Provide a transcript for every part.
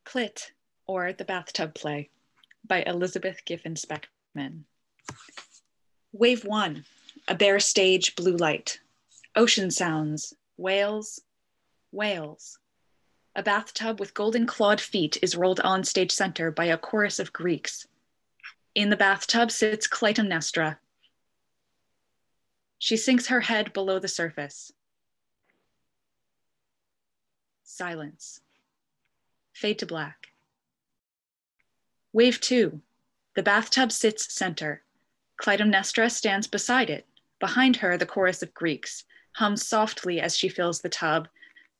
Clyt, or The Bathtub Play, by Elisabeth Giffin Speckman. Wave 1, a bare stage, blue light. Ocean sounds, whales, whales. A bathtub with golden clawed feet is rolled on stage center by a chorus of Greeks. In the bathtub sits Clytemnestra. She sinks her head below the surface. Silence. Fade to black. Wave 2, the bathtub sits center. Clytemnestra stands beside it. Behind her, the chorus of Greeks hums softly as she fills the tub,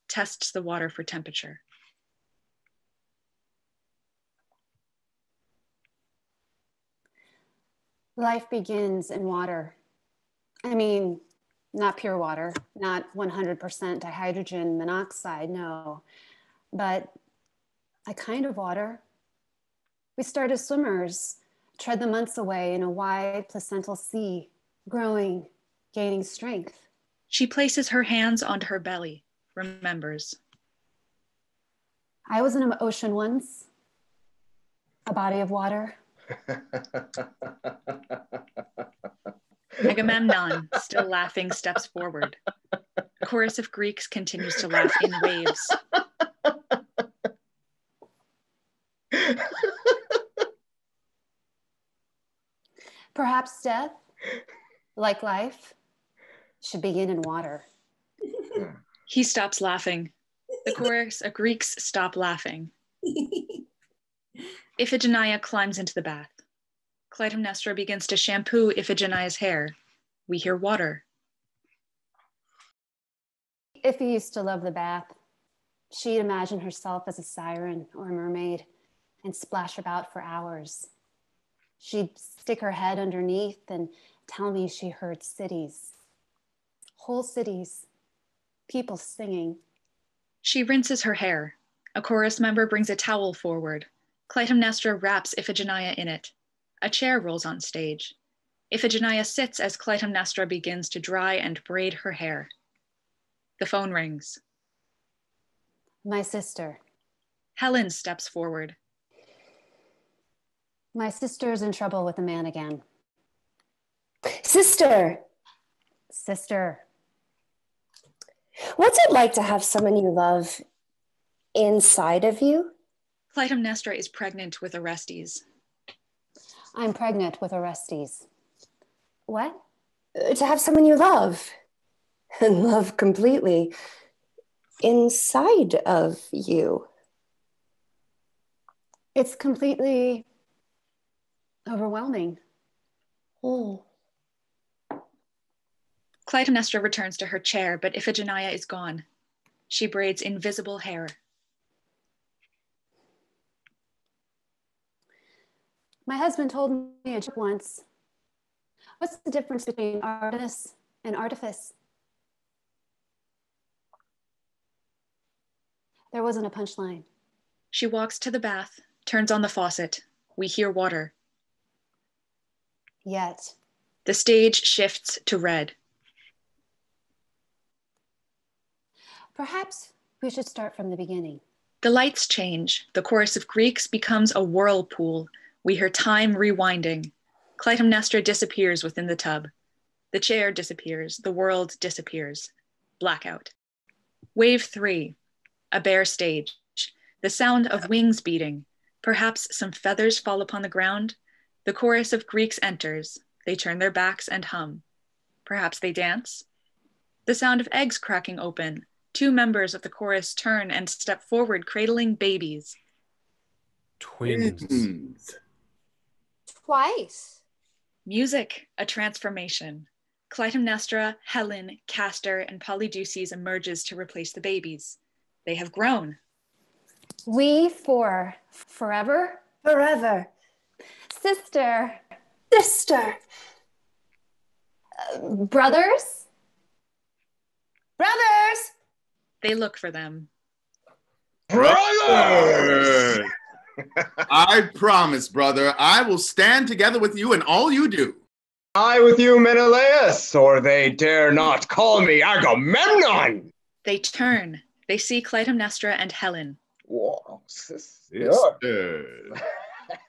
tests the water for temperature. Life begins in water. I mean, not pure water, not 100% dihydrogen monoxide, no, but a kind of water. We start as swimmers, tread the months away in a wide placental sea, growing, gaining strength. She places her hands onto her belly, remembers. I was in an ocean once, a body of water. Agamemnon, still laughing, steps forward. A chorus of Greeks continues to laugh in waves. Perhaps death, like life, should begin in water. He stops laughing. The chorus of Greeks stop laughing. Iphigenia climbs into the bath. Clytemnestra begins to shampoo Iphigenia's hair. We hear water. Iphie used to love the bath. She'd imagine herself as a siren or a mermaid and splash about for hours. She'd stick her head underneath and tell me she heard cities, whole cities, people singing. She rinses her hair. A chorus member brings a towel forward. Clytemnestra wraps Iphigenia in it. A chair rolls on stage. Iphigenia sits as Clytemnestra begins to dry and braid her hair. The phone rings. My sister. Helen steps forward. My sister's in trouble with a man again. Sister. Sister. What's it like to have someone you love inside of you? Clytemnestra is pregnant with Orestes. I'm pregnant with Orestes. What? To have someone you love and love completely inside of you. It's completely overwhelming. Oh. Clytemnestra returns to her chair, but Iphigenia is gone. She braids invisible hair. My husband told me a joke once. What's the difference between artifice and artifice? There wasn't a punchline. She walks to the bath, turns on the faucet. We hear water. Yet. The stage shifts to red. Perhaps we should start from the beginning. The lights change. The chorus of Greeks becomes a whirlpool. We hear time rewinding. Clytemnestra disappears within the tub. The chair disappears. The world disappears. Blackout. Wave 3, a bare stage. The sound of wings beating. Perhaps some feathers fall upon the ground. The chorus of Greeks enters. They turn their backs and hum. Perhaps they dance. The sound of eggs cracking open. 2 members of the chorus turn and step forward, cradling babies. Twins. Twice. Music, a transformation. Clytemnestra, Helen, Castor, and Polydeuces emerges to replace the babies. They have grown. We for forever? Forever. Sister. Sister. Brothers? Brothers. They look for them. Brothers! I promise, brother, I will stand together with you in all you do. I with you, Menelaus, or they dare not call me Agamemnon. They turn. They see Clytemnestra and Helen. Whoa, sister. Sisters.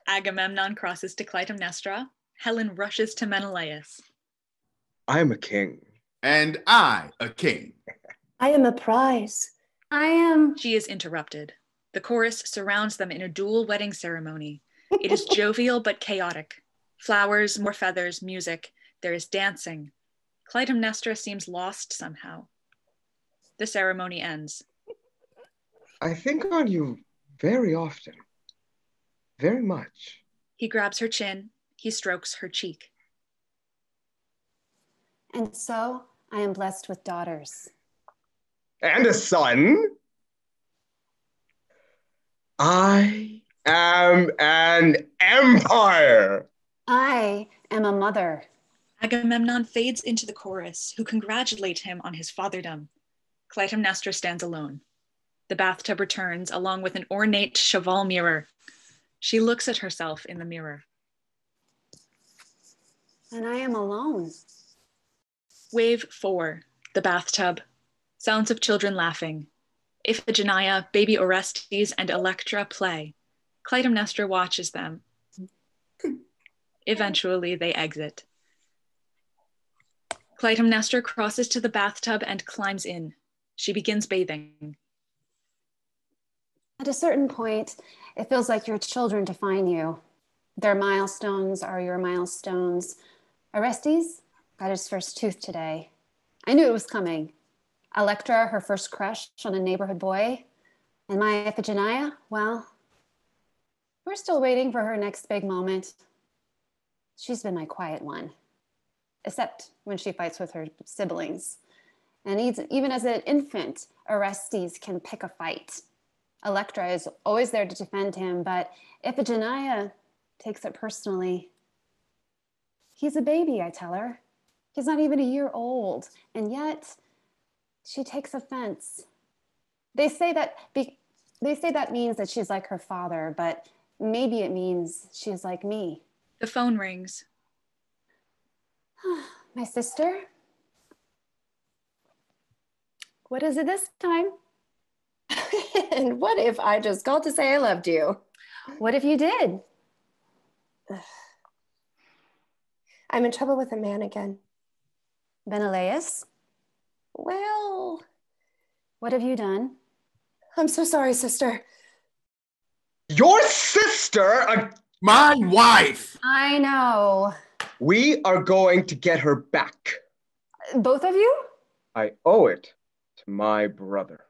Agamemnon crosses to Clytemnestra. Helen rushes to Menelaus. I am a king. And I, a king. I am a prize. I am. She is interrupted. The chorus surrounds them in a dual wedding ceremony. It is jovial but chaotic. Flowers, more feathers, music. There is dancing. Clytemnestra seems lost somehow. The ceremony ends. I think on you very often. Very much. He grabs her chin. He strokes her cheek. And so I am blessed with daughters. And a son. I am an empire. I am a mother. Agamemnon fades into the chorus, who congratulate him on his fatherdom. Clytemnestra stands alone. The bathtub returns, along with an ornate cheval mirror. She looks at herself in the mirror. And I am alone. Wave 4, the bathtub. Sounds of children laughing. Iphigenia, baby Orestes, and Electra play. Clytemnestra watches them. Eventually, they exit. Clytemnestra crosses to the bathtub and climbs in. She begins bathing. At a certain point, it feels like your children define you. Their milestones are your milestones. Orestes got his first tooth today. I knew it was coming. Electra, her first crush on a neighborhood boy. And my Iphigenia, well, we're still waiting for her next big moment. She's been my quiet one, except when she fights with her siblings. And even as an infant, Orestes can pick a fight. Electra is always there to defend him, but Iphigenia takes it personally. He's a baby, I tell her. He's not even a year old, and yet she takes offense. They say that means that she's like her father, but maybe it means she's like me. The phone rings. My sister? What is it this time? And what if I just called to say I loved you? What if you did? I'm in trouble with a man again. Menelaus? Well, What have you done? I'm so sorry, sister. Your sister? My wife. I know. We are going to get her back. Both of you? I owe it to my brother.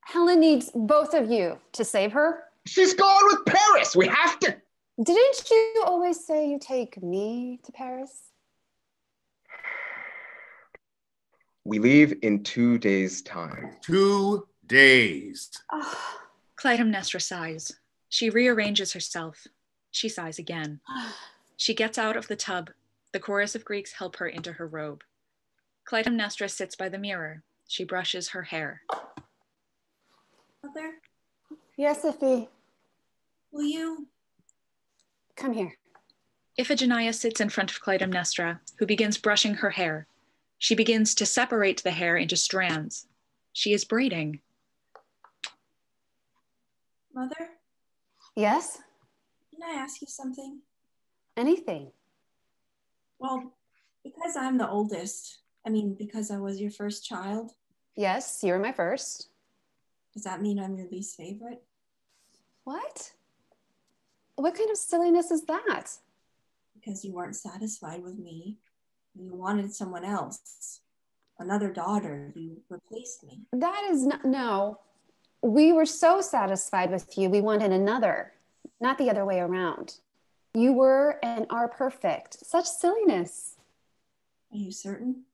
Helen needs both of you to save her. She's gone with Paris. We have to. Didn't you always say you take me to Paris? We leave in 2 days' time. 2 days. Oh. Clytemnestra sighs. She rearranges herself. She sighs again. She gets out of the tub. The chorus of Greeks help her into her robe. Clytemnestra sits by the mirror. She brushes her hair. Mother, Yes, Iphie. will you? Come here. Iphigenia sits in front of Clytemnestra, who begins brushing her hair. She begins to separate the hair into strands. She is braiding. Mother, Yes? can I ask you something? Anything. Well, because I'm the oldest, because I was your first child, Yes, you're my first. does that mean I'm your least favorite? What? What kind of silliness is that? Because you weren't satisfied with me. You wanted someone else, another daughter. You replaced me. That is not, no. We were so satisfied with you, we wanted another, not the other way around. You were and are perfect. Such silliness. Are you certain?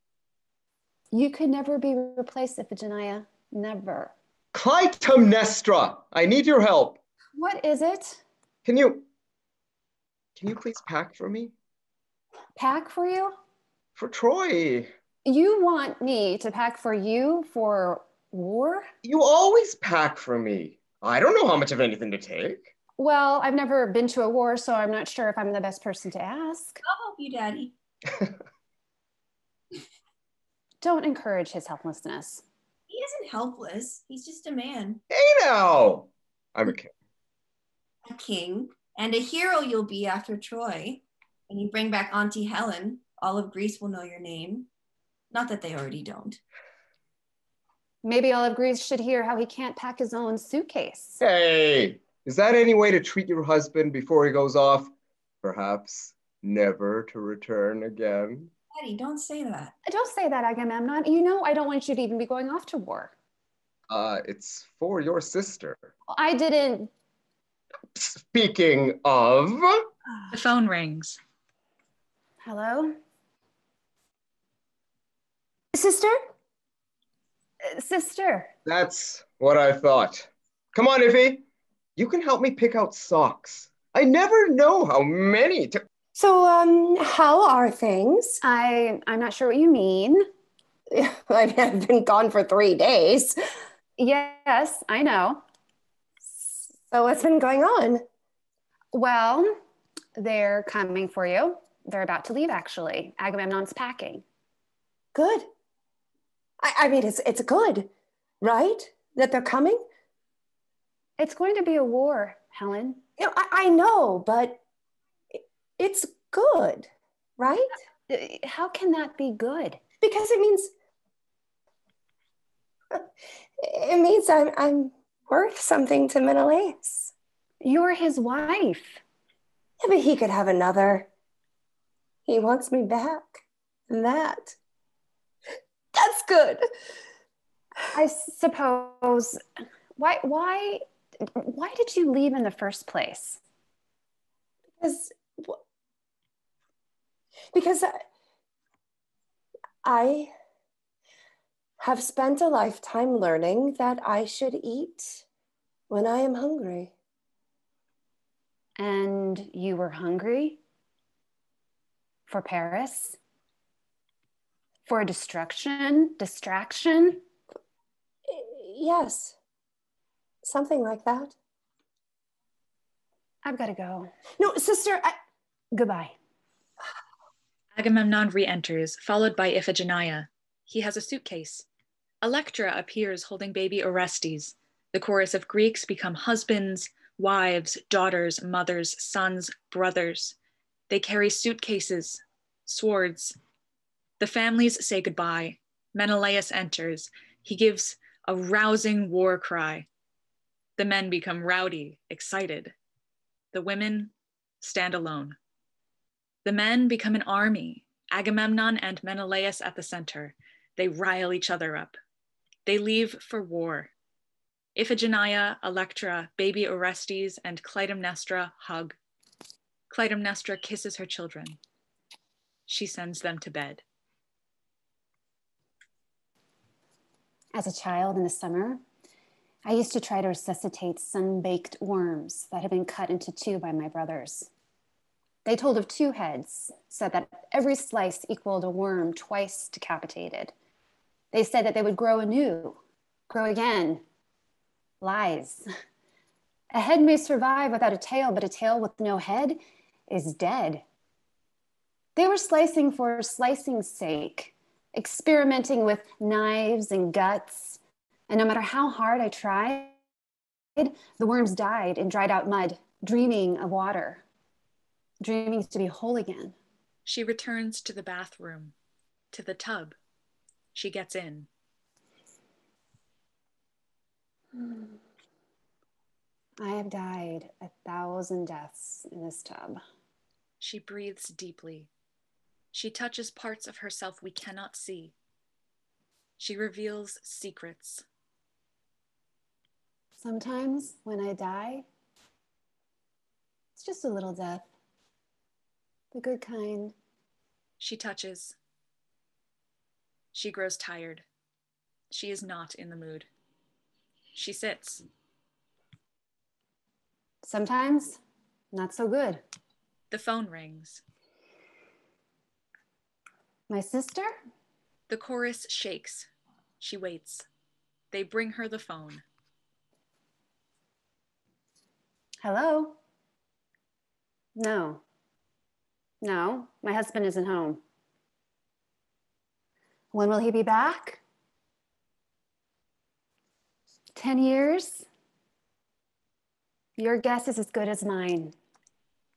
You could never be replaced, Iphigenia. Never. Clytemnestra, I need your help. What is it? Can you please pack for me? Pack for you? For Troy. You want me to pack for you for war? You always pack for me. I don't know how much of anything to take. Well, I've never been to a war, so I'm not sure if I'm the best person to ask. I'll help you, Daddy. Don't encourage his helplessness. He isn't helpless. He's just a man. Hey now, I'm a king. A king, and a hero you'll be after Troy. When you bring back Auntie Helen, all of Greece will know your name. Not that they already don't. Maybe all of Greece should hear how he can't pack his own suitcase. Hey, is that any way to treat your husband before he goes off? Perhaps never to return again? Daddy, don't say that. Don't say that, Agamemnon. You know I don't want you to even be going off to war. It's for your sister. I didn't. Speaking of... The phone rings. Hello? Sister? Sister. That's what I thought. Come on, Iffy. You can help me pick out socks. I never know how many to... So, how are things? I'm not sure what you mean. I mean, I've been gone for 3 days. Yes, I know. So what's been going on? Well, they're coming for you. They're about to leave, actually. Agamemnon's packing. Good. I mean, it's good, right? That they're coming? It's going to be a war, Helen. You know, I know, but it's good, right? How can that be good? Because it means I'm worth something to Menelaus. You're his wife. Yeah, but he could have another. He wants me back. And that's good. I suppose. Why did you leave in the first place? Because I have spent a lifetime learning that I should eat when I am hungry. And you were hungry? For Paris? For distraction? Yes, something like that. I've got to go. No, sister, Goodbye. Agamemnon re-enters, followed by Iphigenia. He has a suitcase. Electra appears holding baby Orestes. The chorus of Greeks become husbands, wives, daughters, mothers, sons, brothers. They carry suitcases, swords. The families say goodbye. Menelaus enters. He gives a rousing war cry. The men become rowdy, excited. The women stand alone. The men become an army, Agamemnon and Menelaus at the center. They rile each other up. They leave for war. Iphigenia, Electra, baby Orestes, and Clytemnestra hug. Clytemnestra kisses her children. She sends them to bed. As a child in the summer, I used to try to resuscitate sun-baked worms that had been cut into two by my brothers. They told of 2 heads, said that every slice equaled a worm twice decapitated. They said that they would grow anew, grow again. Lies. A head may survive without a tail, but a tail with no head is dead. They were slicing for slicing's sake, experimenting with knives and guts. And no matter how hard I tried, the worms died in dried out mud, dreaming of water, dreaming to be whole again. She returns to the bathroom, to the tub. She gets in. I have died 1,000 deaths in this tub. She breathes deeply. She touches parts of herself we cannot see. She reveals secrets. Sometimes when I die, it's just a little death. The good kind. She touches. She grows tired. She is not in the mood. She sits. Sometimes, not so good. The phone rings. My sister? The chorus shakes. She waits. They bring her the phone. Hello? No, my husband isn't home. When will he be back? 10 years? Your guess is as good as mine.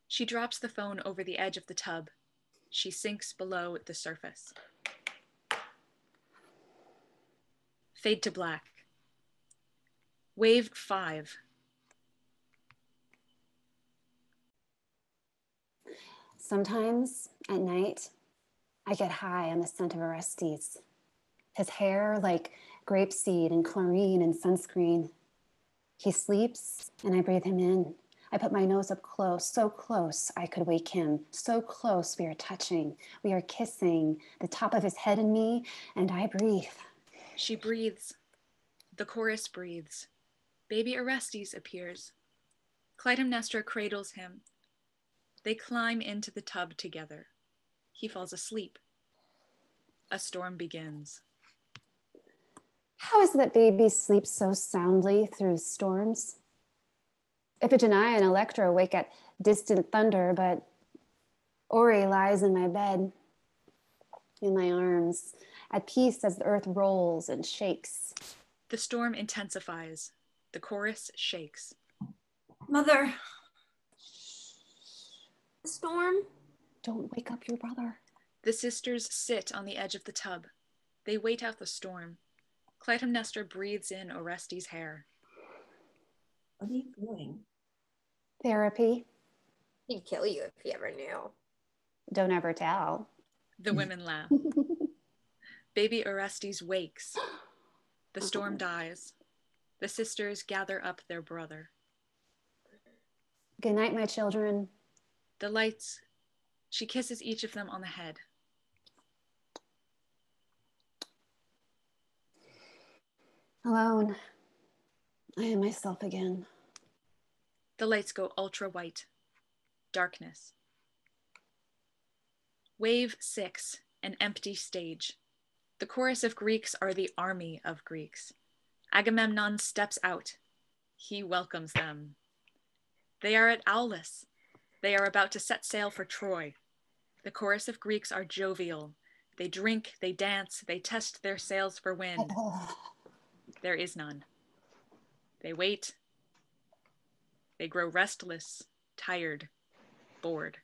She drops the phone over the edge of the tub. She sinks below the surface. Fade to black. Wave 5. Sometimes at night, I get high on the scent of Orestes. His hair like grapeseed and chlorine and sunscreen. He sleeps and I breathe him in. I put my nose up close, so close I could wake him. So close we are touching. We are kissing, the top of his head and me, and I breathe. She breathes. The chorus breathes. Baby Orestes appears. Clytemnestra cradles him. They climb into the tub together. He falls asleep. A storm begins. How is it that babies sleep so soundly through storms? Iphigenia and Electra wake at distant thunder, but Ori lies in my bed, in my arms, at peace as the earth rolls and shakes. The storm intensifies. The chorus shakes. Mother. The storm? Don't wake up your brother. The sisters sit on the edge of the tub. They wait out the storm. Clytemnestra breathes in Orestes' hair. What are you doing? Therapy. He'd kill you if he ever knew. Don't ever tell. The women laugh. Baby Orestes wakes. The storm dies. The sisters gather up their brother. Good night, my children. The lights. She kisses each of them on the head. Alone. I am myself again. The lights go ultra white. Darkness. Wave 6, an empty stage. The chorus of Greeks are the army of Greeks. Agamemnon steps out. He welcomes them. They are at Aulis. They are about to set sail for Troy. The chorus of Greeks are jovial. They drink, they dance, they test their sails for wind. There is none. They wait. They grow restless, tired, bored.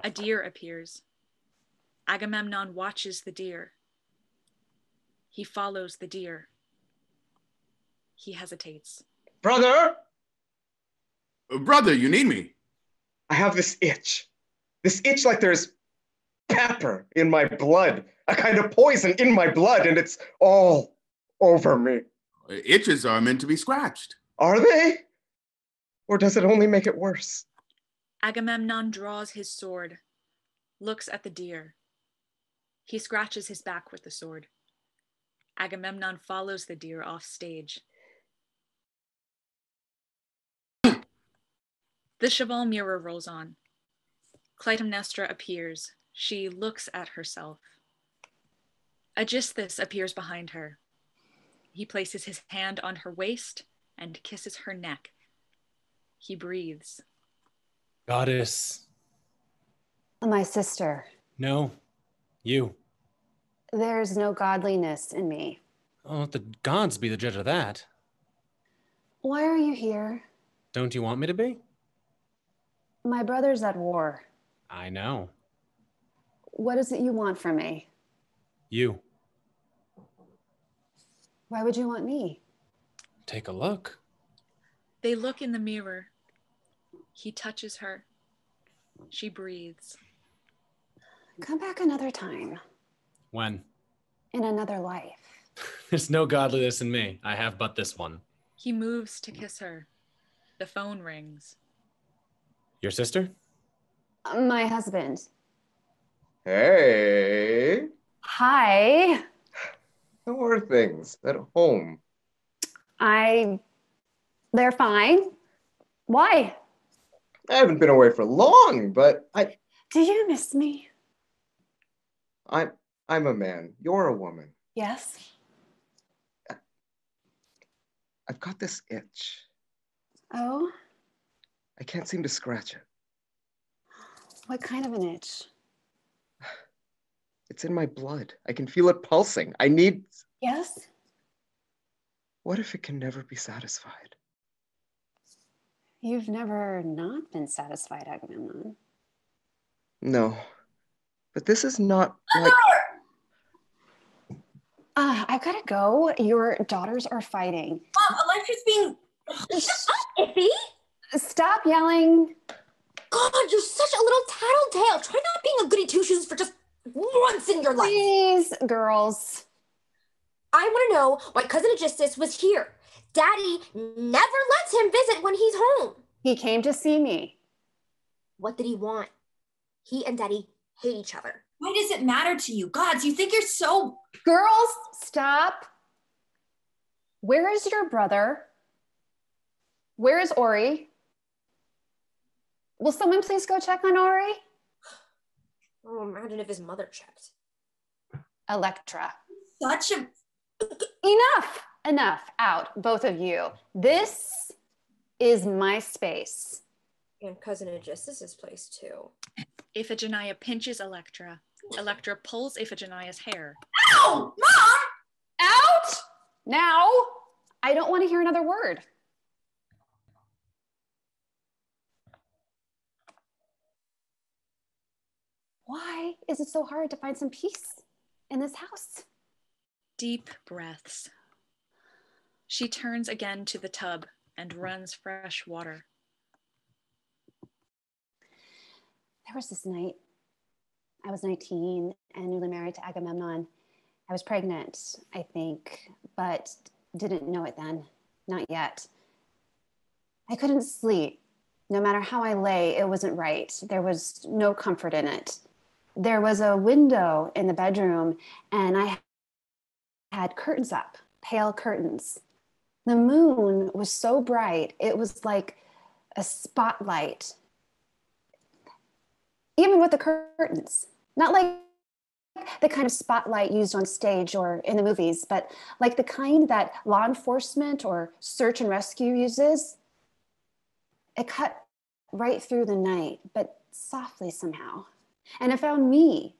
A deer appears. Agamemnon watches the deer. He follows the deer. He hesitates. Brother! Brother, you need me. I have this itch. This itch like there's pepper in my blood, a kind of poison in my blood, and it's all over me. Itches are meant to be scratched. Are they? Or does it only make it worse? Agamemnon draws his sword, looks at the deer. He scratches his back with the sword. Agamemnon follows the deer off stage. The cheval mirror rolls on. Clytemnestra appears. She looks at herself. Aegisthus appears behind her. He places his hand on her waist and kisses her neck. He breathes. Goddess. My sister. No, you. There's no godliness in me. Oh, let the gods be the judge of that. Why are you here? Don't you want me to be? My brother's at war. I know. What is it you want from me? You. Why would you want me? Take a look. They look in the mirror. He touches her. She breathes. Come back another time. When? In another life. There's no godliness in me. I have but this one. He moves to kiss her. The phone rings. Your sister? My husband. Hey. Hi. How are things at home? They're fine. Why? I haven't been away for long, but Do you miss me? I'm a man. You're a woman. Yes. I've got this itch. Oh, I can't seem to scratch it. what kind of an itch? It's in my blood. I can feel it pulsing. I need... Yes? What if it can never be satisfied? You've never not been satisfied, Agamemnon. No, but this is not like... I gotta go. Your daughters are fighting. Mom, Electra's being... Shut up, Iffy! Stop yelling. God, you're such a little tattletale. Try not being a goody two-shoes for just once in your life. Please, girls. I want to know why Cousin Aegisthus was here. Daddy never lets him visit when he's home. He came to see me. What did he want? He and Daddy hate each other. Why does it matter to you? Gods, you think you're so... Girls, stop. Where is your brother? Where is Ori? Will someone please go check on Ori? Oh, imagine if his mother checked. Electra. Such a... Enough, out, both of you. This is my space. And Cousin Aegisthus's place too. Iphigenia pinches Electra. Electra pulls Iphigenia's hair. Ow! Mom! Out! Now! I don't want to hear another word. Why is it so hard to find some peace in this house? Deep breaths. She turns again to the tub and runs fresh water. There was this night. I was 19 and newly married to Agamemnon. I was pregnant, I think, but didn't know it then. Not yet. I couldn't sleep. No matter how I lay, it wasn't right. There was no comfort in it. There was a window in the bedroom and I had curtains up, pale curtains. The moon was so bright, it was like a spotlight, even with the curtains. Not like the kind of spotlight used on stage or in the movies, but like the kind that law enforcement or search and rescue uses. It cut right through the night, but softly somehow. And it found me.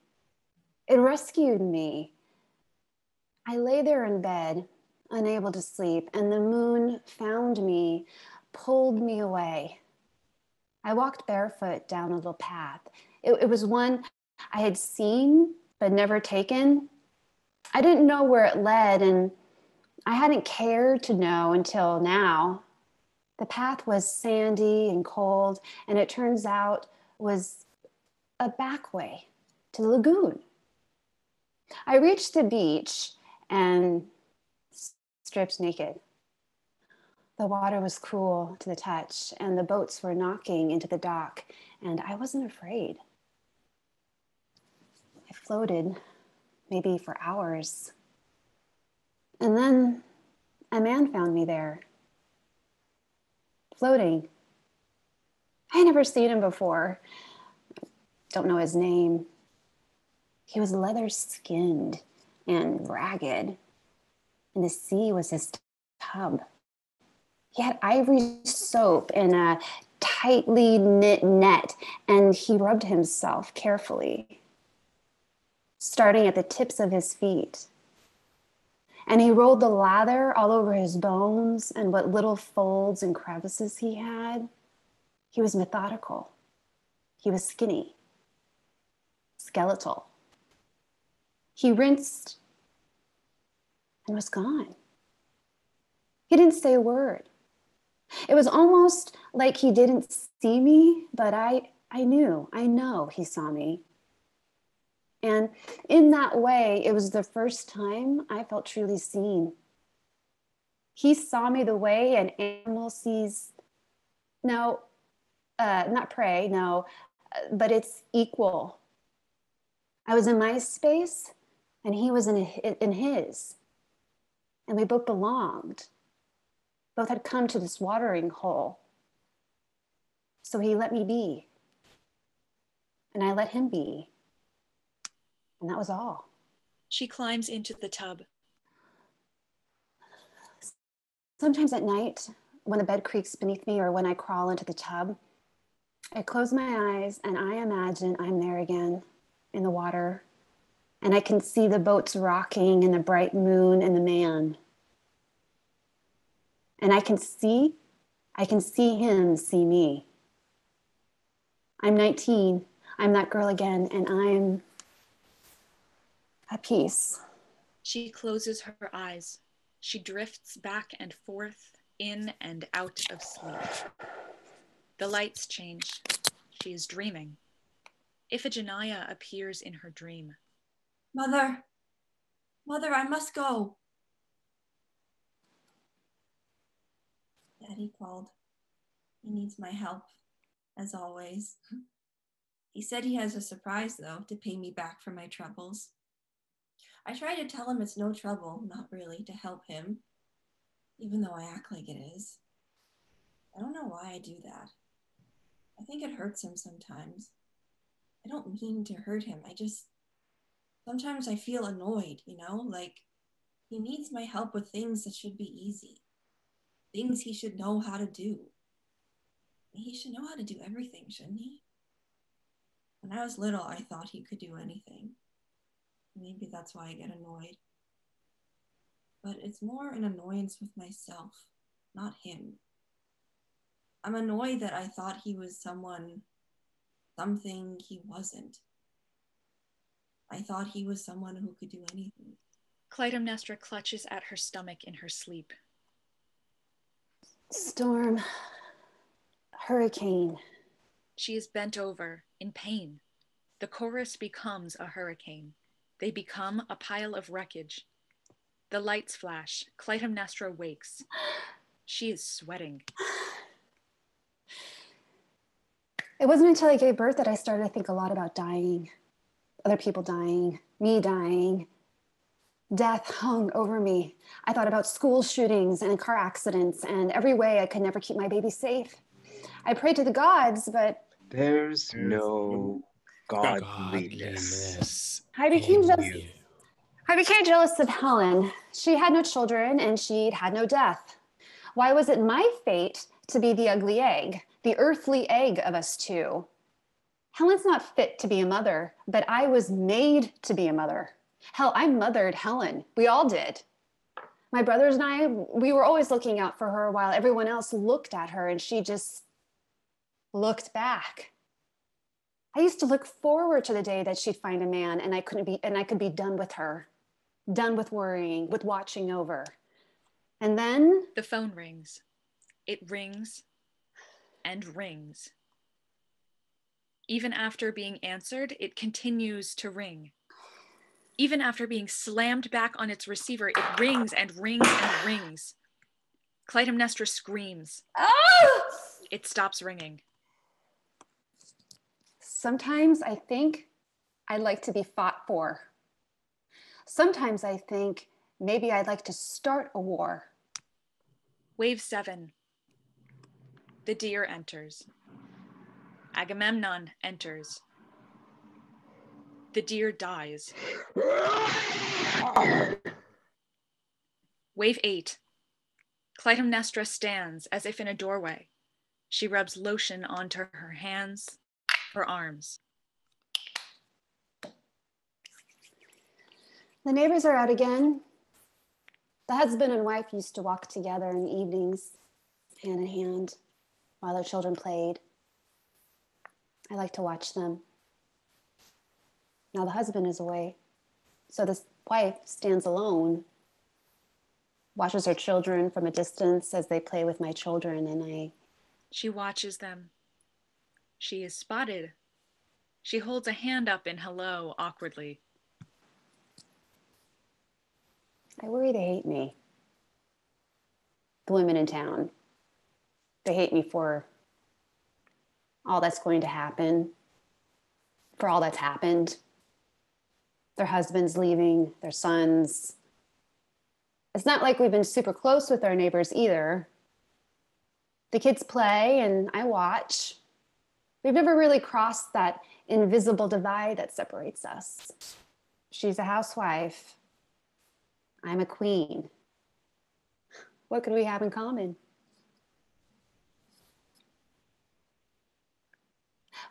It rescued me. I lay there in bed, unable to sleep, and the moon found me, pulled me away. I walked barefoot down a little path. It was one I had seen, but never taken. I didn't know where it led, and I hadn't cared to know until now. The path was sandy and cold, and it turns out was a back way to the lagoon. I reached the beach and stripped naked. The water was cool to the touch, and the boats were knocking into the dock, and I wasn't afraid. I floated, maybe for hours. And then a man found me there, floating. I had never seen him before. Don't know his name. He was leather-skinned and ragged, and the sea was his tub. He had ivory soap in a tightly knit net, and he rubbed himself carefully, starting at the tips of his feet. And he rolled the lather all over his bones and what little folds and crevices he had. He was methodical. He was skinny, skeletal. He rinsed and was gone. He didn't say a word. It was almost like he didn't see me, but I know he saw me. And in that way, it was the first time I felt truly seen. He saw me the way an animal sees, not prey, but it's equal. I was in my space and he was in his. And we both belonged. Both had come to this watering hole. So he let me be. And I let him be. And that was all. She climbs into the tub. Sometimes at night, when the bed creaks beneath me or when I crawl into the tub, I close my eyes and I imagine I'm there again in the water. And I can see the boats rocking and the bright moon and the man. And I can see I can see him see me. I'm 19. I'm that girl again, and I'm at peace. She closes her eyes. She drifts back and forth, in and out of sleep. The lights change. She is dreaming. Iphigenia appears in her dream. Mother, I must go. Daddy called. He needs my help, as always. He said he has a surprise, though, to pay me back for my troubles. I try to tell him it's no trouble, not really, to help him, even though I act like it is. I don't know why I do that. I think it hurts him sometimes. I don't mean to hurt him. Sometimes I feel annoyed, like he needs my help with things that should be easy, things he should know how to do. He should know how to do everything, shouldn't he? When I was little, I thought he could do anything. Maybe that's why I get annoyed. But it's more an annoyance with myself, not him. I'm annoyed that I thought he was something he wasn't. I thought he was someone who could do anything. Clytemnestra clutches at her stomach in her sleep. Storm, hurricane. She is bent over, in pain. The chorus becomes a hurricane. They become a pile of wreckage. The lights flash. Clytemnestra wakes. She is sweating. It wasn't until I gave birth that I started to think a lot about dying. Other people dying, me dying. Death hung over me. I thought about school shootings and car accidents and every way I could never keep my baby safe. I prayed to the gods, but There's no godliness. I became jealous of Helen. She had no children and she'd had no death. Why was it my fate to be the ugly egg, the earthly egg of us two? Helen's not fit to be a mother, but I was made to be a mother. Hell, I mothered Helen. We all did. My brothers and I, we were always looking out for her while everyone else looked at her and she just looked back. I used to look forward to the day that she'd find a man and I could be done with her, done with worrying, with watching over. And then the phone rings. It rings and rings. Even after being answered, it continues to ring. Even after being slammed back on its receiver, it rings and rings and rings. Clytemnestra screams. Ah! It stops ringing. Sometimes I think I'd like to be fought for. Sometimes I think maybe I'd like to start a war. Wave 7. The deer enters. Agamemnon enters. The deer dies. Wave 8. Clytemnestra stands as if in a doorway. She rubs lotion onto her hands, her arms. The neighbors are out again. The husband and wife used to walk together in the evenings, hand in hand, while their children played. I like to watch them. Now the husband is away, so this wife stands alone, watches her children from a distance as they play with my children, and She watches them. She is spotted. She holds a hand up in hello awkwardly. I worry they hate me. The women in town. They hate me for all that's going to happen, for all that's happened. Their husbands leaving, their sons. It's not like we've been super close with our neighbors either. The kids play and I watch. We've never really crossed that invisible divide that separates us. She's a housewife. I'm a queen. What could we have in common?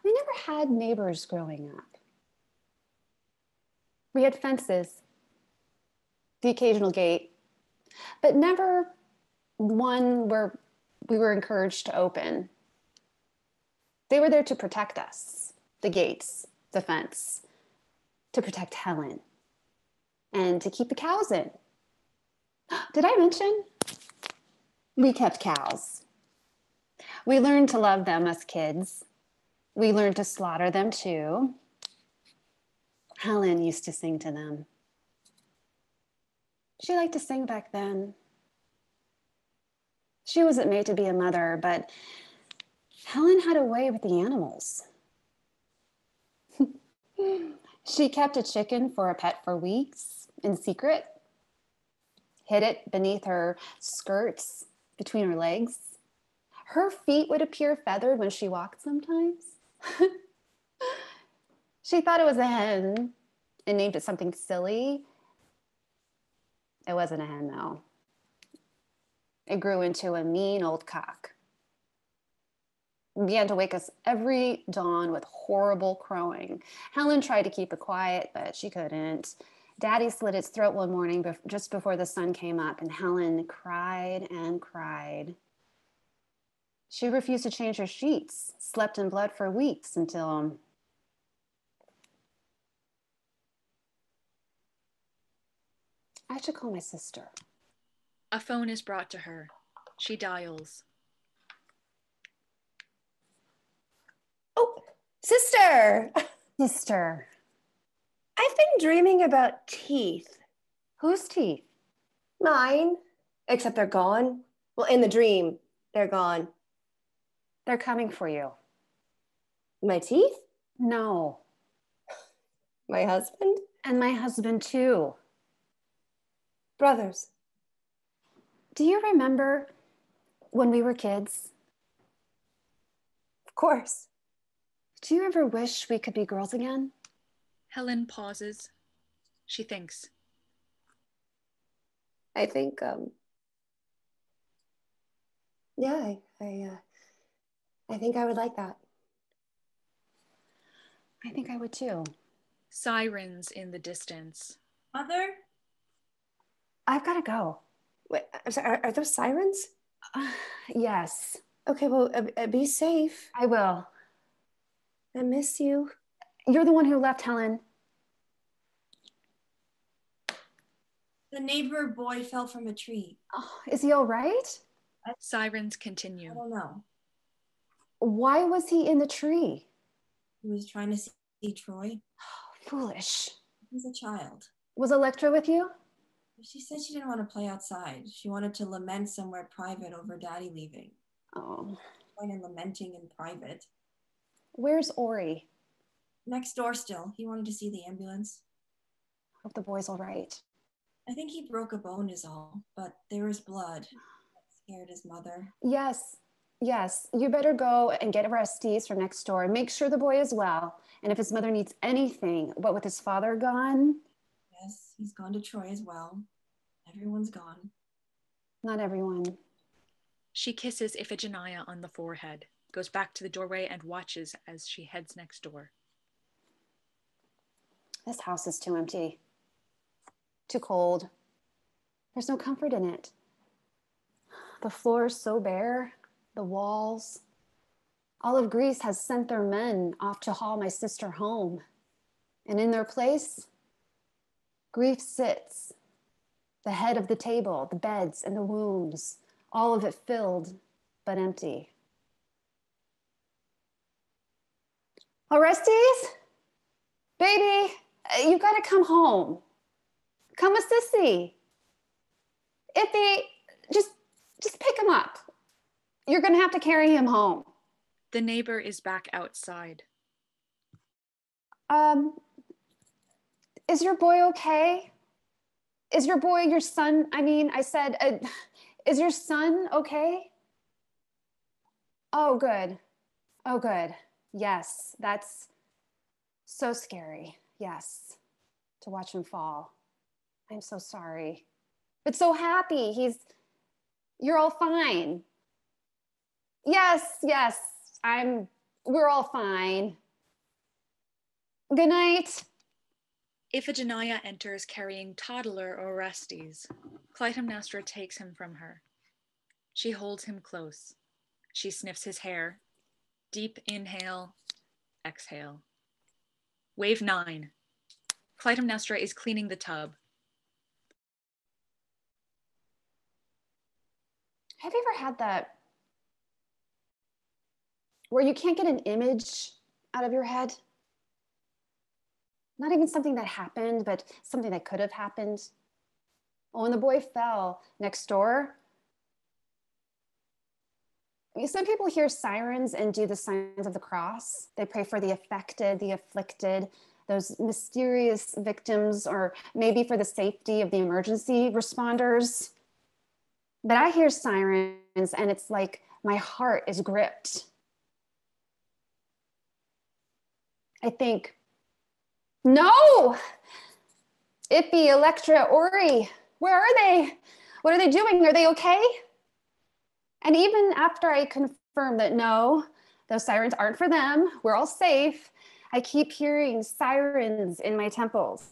We never had neighbors growing up. We had fences, the occasional gate, but never one where we were encouraged to open. They were there to protect us, the gates, the fence, to protect Helen, and to keep the cows in. Did I mention? We kept cows. We learned to love them as kids. We learned to slaughter them too. Helen used to sing to them. She liked to sing back then. She wasn't made to be a mother, but Helen had a way with the animals. She kept a chicken for a pet for weeks in secret, hid it beneath her skirts, between her legs. Her feet would appear feathered when she walked sometimes. She thought it was a hen and named it something silly. It wasn't a hen, though. It grew into a mean old cock. It began to wake us every dawn with horrible crowing. Helen tried to keep it quiet, but she couldn't. Daddy slit its throat one morning just before the sun came up, and Helen cried and cried. She refused to change her sheets, slept in blood for weeks until I should call my sister. A phone is brought to her. She dials. Oh, sister. Sister. I've been dreaming about teeth. Whose teeth? Mine. Except they're gone. Well, in the dream, they're gone. They're coming for you. My teeth? No. My husband? And my husband too. Brothers. Do you remember when we were kids? Of course. Do you ever wish we could be girls again? Helen pauses. She thinks. I think, yeah, I think I would like that. I think I would too. Sirens in the distance. Mother? I've got to go. Wait, I'm sorry, are those sirens? Yes. Okay, well, be safe. I will. I miss you. You're the one who left, Helen. The neighbor boy fell from a tree. Oh, is he all right? Sirens I continue. don't know. Why was he in the tree? He was trying to see Troy. Foolish. He's a child. Was Electra with you? She said she didn't want to play outside. She wanted to lament somewhere private over Daddy leaving. Oh. Going and lamenting in private. Where's Ori? Next door still. He wanted to see the ambulance. Hope the boy's all right. I think he broke a bone is all, but there is blood. That scared his mother. Yes. Yes. You better go and get resties from next door. Make sure the boy is well. And if his mother needs anything, what with his father gone? Yes, he's gone to Troy as well. Everyone's gone. Not everyone. She kisses Iphigenia on the forehead, goes back to the doorway and watches as she heads next door. This house is too empty. Too cold. There's no comfort in it. The floor is so bare, the walls. All of Greece has sent their men off to haul my sister home. And in their place, grief sits. The head of the table, the beds and the wombs, all of it filled but empty. Orestes? Baby, you gotta come home. Come with Sissy. Iffy, just pick him up. You're gonna have to carry him home. The neighbor is back outside. Is your boy okay? Is your boy your son? I mean, I said, is your son okay? Oh, good. Oh, good. Yes, that's so scary. Yes, to watch him fall. I'm so sorry, but so happy. You're all fine. Yes, we're all fine. Good night. Iphigenia enters carrying toddler Orestes. Clytemnestra takes him from her. She holds him close. She sniffs his hair. Deep inhale, exhale. Wave 9. Clytemnestra is cleaning the tub. Have you ever had that where you can't get an image out of your head? Not even something that happened, but something that could have happened. Oh, when the boy fell next door, some people hear sirens and do the signs of the cross. They pray for the affected, the afflicted, those mysterious victims, or maybe for the safety of the emergency responders. But I hear sirens and it's like my heart is gripped. I think, no! Ippy, Electra, Ori, where are they? What are they doing? Are they okay? And even after I confirm that no, those sirens aren't for them, we're all safe, I keep hearing sirens in my temples.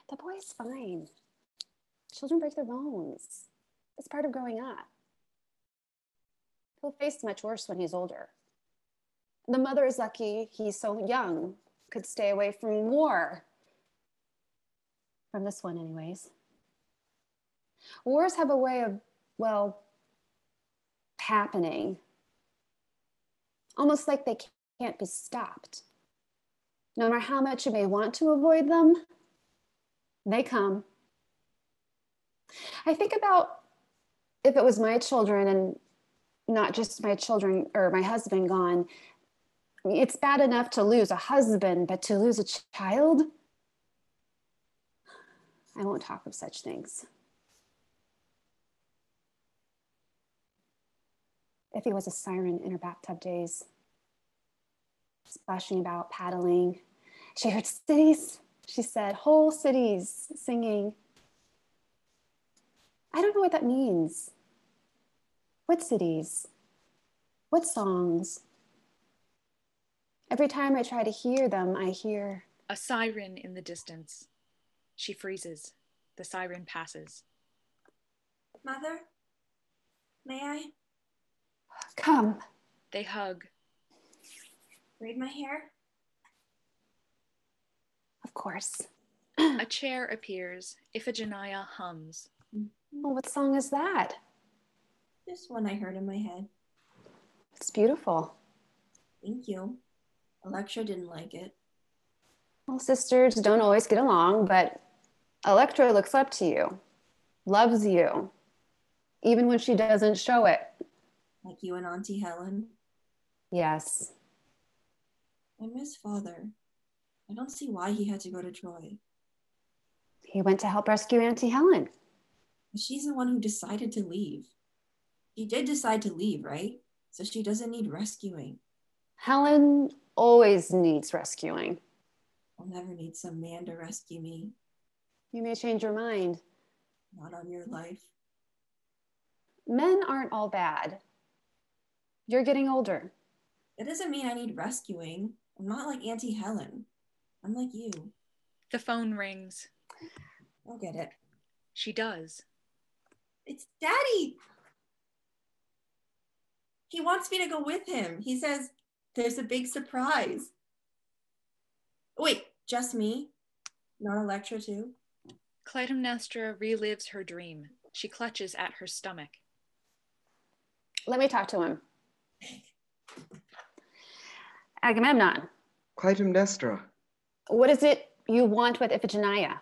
The boy's fine. Children break their bones. It's part of growing up. He'll face much worse when he's older. The mother is lucky he's so young, could stay away from war. From this one, anyways. Wars have a way of, well, happening. Almost like they can't be stopped. No matter how much you may want to avoid them, they come. I think about if it was my children and not just my children or my husband gone. I mean, it's bad enough to lose a husband, but to lose a child? I won't talk of such things. If he was a siren in her bathtub days, splashing about, paddling. She heard cities, she said, whole cities singing. I don't know what that means. What cities? What songs? Every time I try to hear them, I hear a siren in the distance. She freezes. The siren passes. Mother, may I? Come. They hug. Braid my hair? Of course. A chair appears. Iphigenia hums. Well, what song is that? This one I heard in my head. It's beautiful. Thank you. Electra didn't like it. Well, sisters don't always get along, but Electra looks up to you, loves you, even when she doesn't show it. Like you and Auntie Helen? Yes. I miss Father. I don't see why he had to go to Troy. He went to help rescue Auntie Helen. She's the one who decided to leave. She did decide to leave, right? So she doesn't need rescuing. Helen always needs rescuing. I'll never need some man to rescue me. You may change your mind. Not on your life. Men aren't all bad. You're getting older. That doesn't mean I need rescuing. I'm not like Auntie Helen. I'm like you. The phone rings. I'll get it. She does. It's Daddy! He wants me to go with him. He says there's a big surprise. Wait, just me? Not Electra too? Clytemnestra relives her dream. She clutches at her stomach. Let me talk to him. Agamemnon. Clytemnestra. What is it you want with Iphigenia?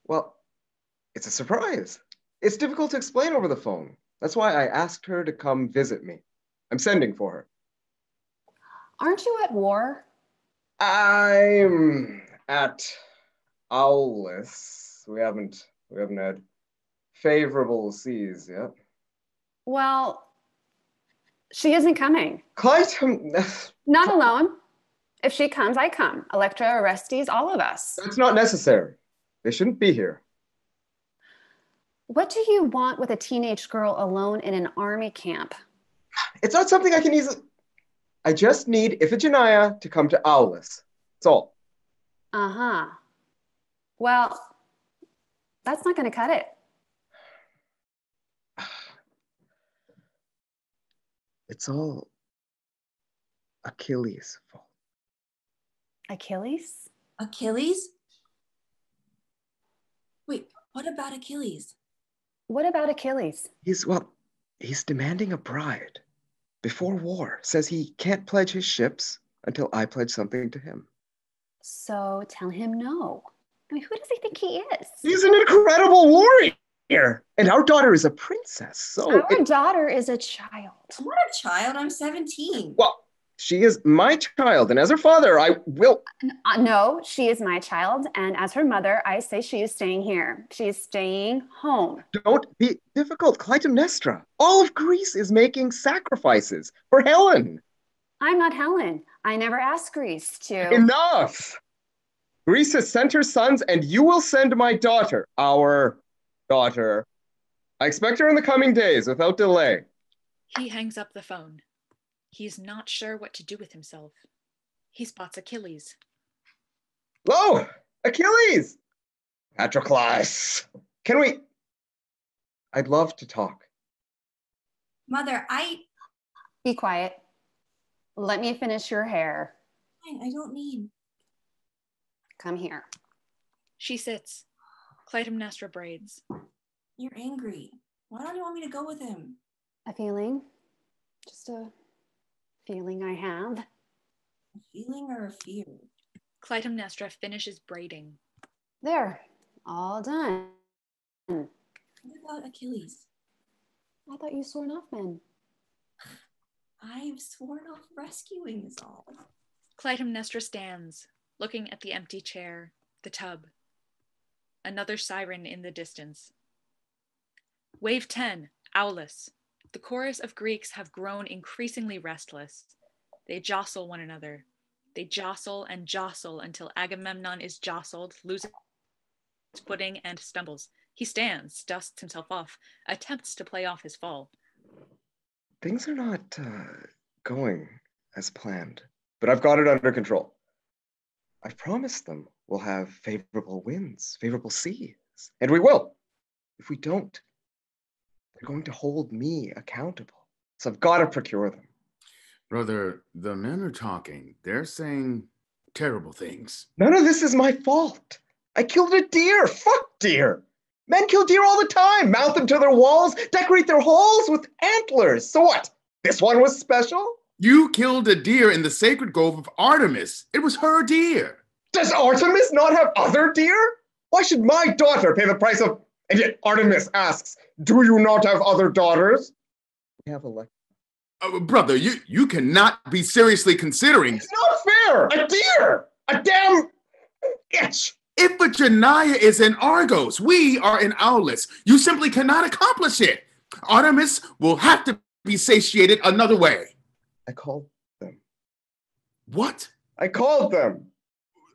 Well, it's a surprise. It's difficult to explain over the phone. That's why I asked her to come visit me. I'm sending for her. Aren't you at war? I'm at Aulis. We haven't had favorable seas yet. Well, she isn't coming. Not alone. If she comes, I come. Electra, Orestes, all of us. That's not necessary. They shouldn't be here. What do you want with a teenage girl alone in an army camp? It's not something I can easily... I just need Iphigenia to come to Aulis. That's all. Uh-huh. Well, that's not going to cut it. It's all Achilles' fault. Achilles? Achilles? Wait, what about Achilles? What about Achilles? He's demanding a bride before war. Says he can't pledge his ships until I pledge something to him. So tell him no. I mean, who does he think he is? He's an incredible warrior. And our daughter is a princess. So our daughter is a child. I'm not a child, I'm 17. Well, she is my child, and as her father, I will... No, she is my child, and as her mother, I say she is staying here. She is staying home. Don't be difficult, Clytemnestra. All of Greece is making sacrifices for Helen. I'm not Helen. I never asked Greece to... Enough! Greece has sent her sons, and you will send my daughter, our daughter. I expect her in the coming days, without delay. He hangs up the phone. He's not sure what to do with himself. He spots Achilles. Hello, Achilles! Patroclus, can we... I'd love to talk. Mother, Be quiet. Let me finish your hair. I don't need... Come here. She sits. Clytemnestra braids. You're angry. Why don't you want me to go with him? A feeling. Just a feeling I have. A feeling or a fear? Clytemnestra finishes braiding. There, all done. What about Achilles? I thought you sworn off men. I've sworn off rescuing is all. Clytemnestra stands, looking at the empty chair, the tub. Another siren in the distance. Wave 10, Owlus. The chorus of Greeks have grown increasingly restless. They jostle one another. They jostle and jostle until Agamemnon is jostled, loses footing, and stumbles. He stands, dusts himself off, attempts to play off his fall. Things are not going as planned, but I've got it under control. I've promised them we'll have favorable winds, favorable seas, and we will. If we don't, they're going to hold me accountable. So I've got to procure them. Brother, the men are talking. They're saying terrible things. None of this is my fault. I killed a deer. Fuck deer. Men kill deer all the time. Mount them to their walls, decorate their halls with antlers. So what? This one was special? You killed a deer in the sacred grove of Artemis. It was her deer. Does Artemis not have other deer? Why should my daughter pay the price of... And yet Artemis asks, do you not have other daughters? We have a brother, you cannot be seriously considering... It's not fair! A deer! A damn itch! Iphigenia is in Argos. We are in Aulis. You simply cannot accomplish it. Artemis will have to be satiated another way. I called them. What? I called them.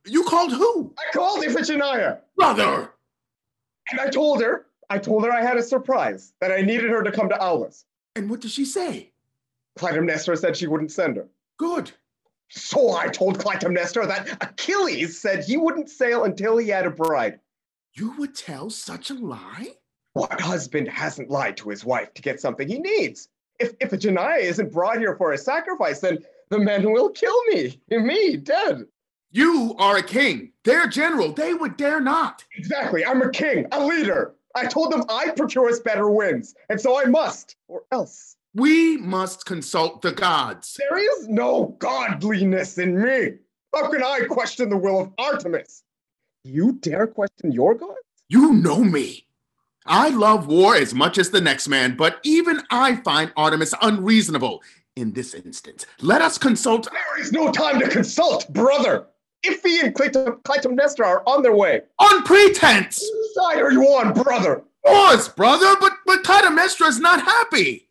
You called who? I called Iphigenia. Brother! And I told her I had a surprise, that I needed her to come to Aulis. And what did she say? Clytemnestra said she wouldn't send her. Good. So I told Clytemnestra that Achilles said he wouldn't sail until he had a bride. You would tell such a lie? What husband hasn't lied to his wife to get something he needs? If Iphigenia isn't brought here for a sacrifice, then the men will kill me. Me, dead. You are a king. They're general. They would dare not. Exactly. I'm a king, a leader. I told them I'd procure us better winds, and so I must, or else. We must consult the gods. There is no godliness in me. How can I question the will of Artemis? You dare question your gods? You know me. I love war as much as the next man, but even I find Artemis unreasonable in this instance. Let us consult. There is no time to consult, brother. Iphigenia and Clytemnestra are on their way. On pretense! Whose side are you on, brother? Yours, brother, but Clytemnestra is not happy.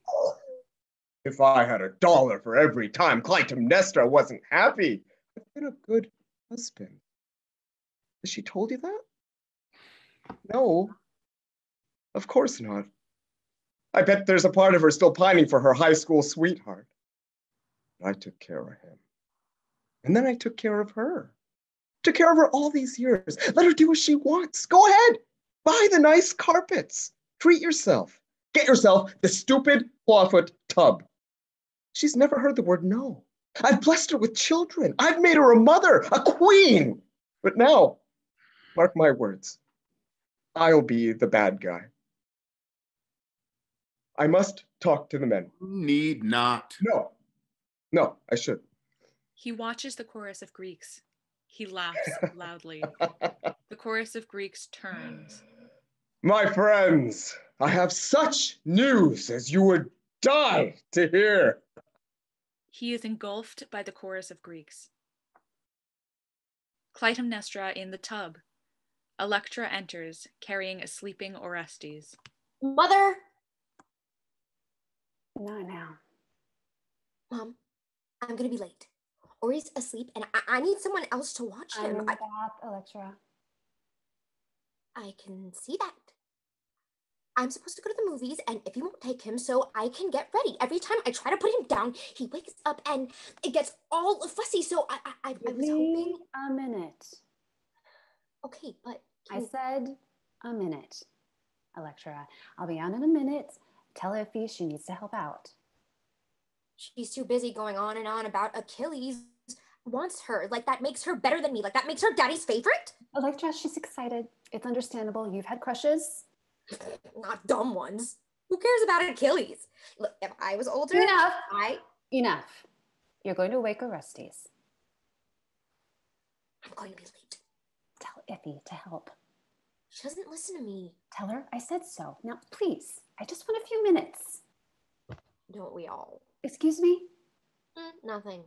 If I had $1 for every time Clytemnestra wasn't happy, I've been a good husband. Has she told you that? No, of course not. I bet there's a part of her still pining for her high school sweetheart. I took care of him. And then I took care of her. Took care of her all these years. Let her do what she wants. Go ahead. Buy the nice carpets. Treat yourself. Get yourself the stupid clawfoot tub. She's never heard the word no. I've blessed her with children. I've made her a mother, a queen. But now, mark my words, I'll be the bad guy. I must talk to the men. Need not. No, I should. He watches the chorus of Greeks. He laughs loudly. The chorus of Greeks turns. My friends, I have such news as you would die to hear. He is engulfed by the chorus of Greeks. Clytemnestra in the tub. Electra enters, carrying a sleeping Orestes. Mother! Not now. Mom, I'm gonna be late. Ori's asleep and I need someone else to watch him. I'm in the bath, Electra. I can see that. I'm supposed to go to the movies and if he won't take him, so I can get ready. Every time I try to put him down, he wakes up and it gets all fussy. So I was hoping. A minute. Okay, but I said a minute, Electra. I'll be on in a minute. Tell Iffy she needs to help out. She's too busy going on and on about Achilles wants her. Like, that makes her better than me. Like, that makes her daddy's favorite. Electra, she's excited. It's understandable. You've had crushes. Not dumb ones. Who cares about Achilles? Look, if I was older, Enough. You're going to wake Orestes. I'm going to be late. Tell Iffy to help. She doesn't listen to me. Tell her I said so. Now, please, I just want a few minutes. Don't we all? Excuse me? Nothing.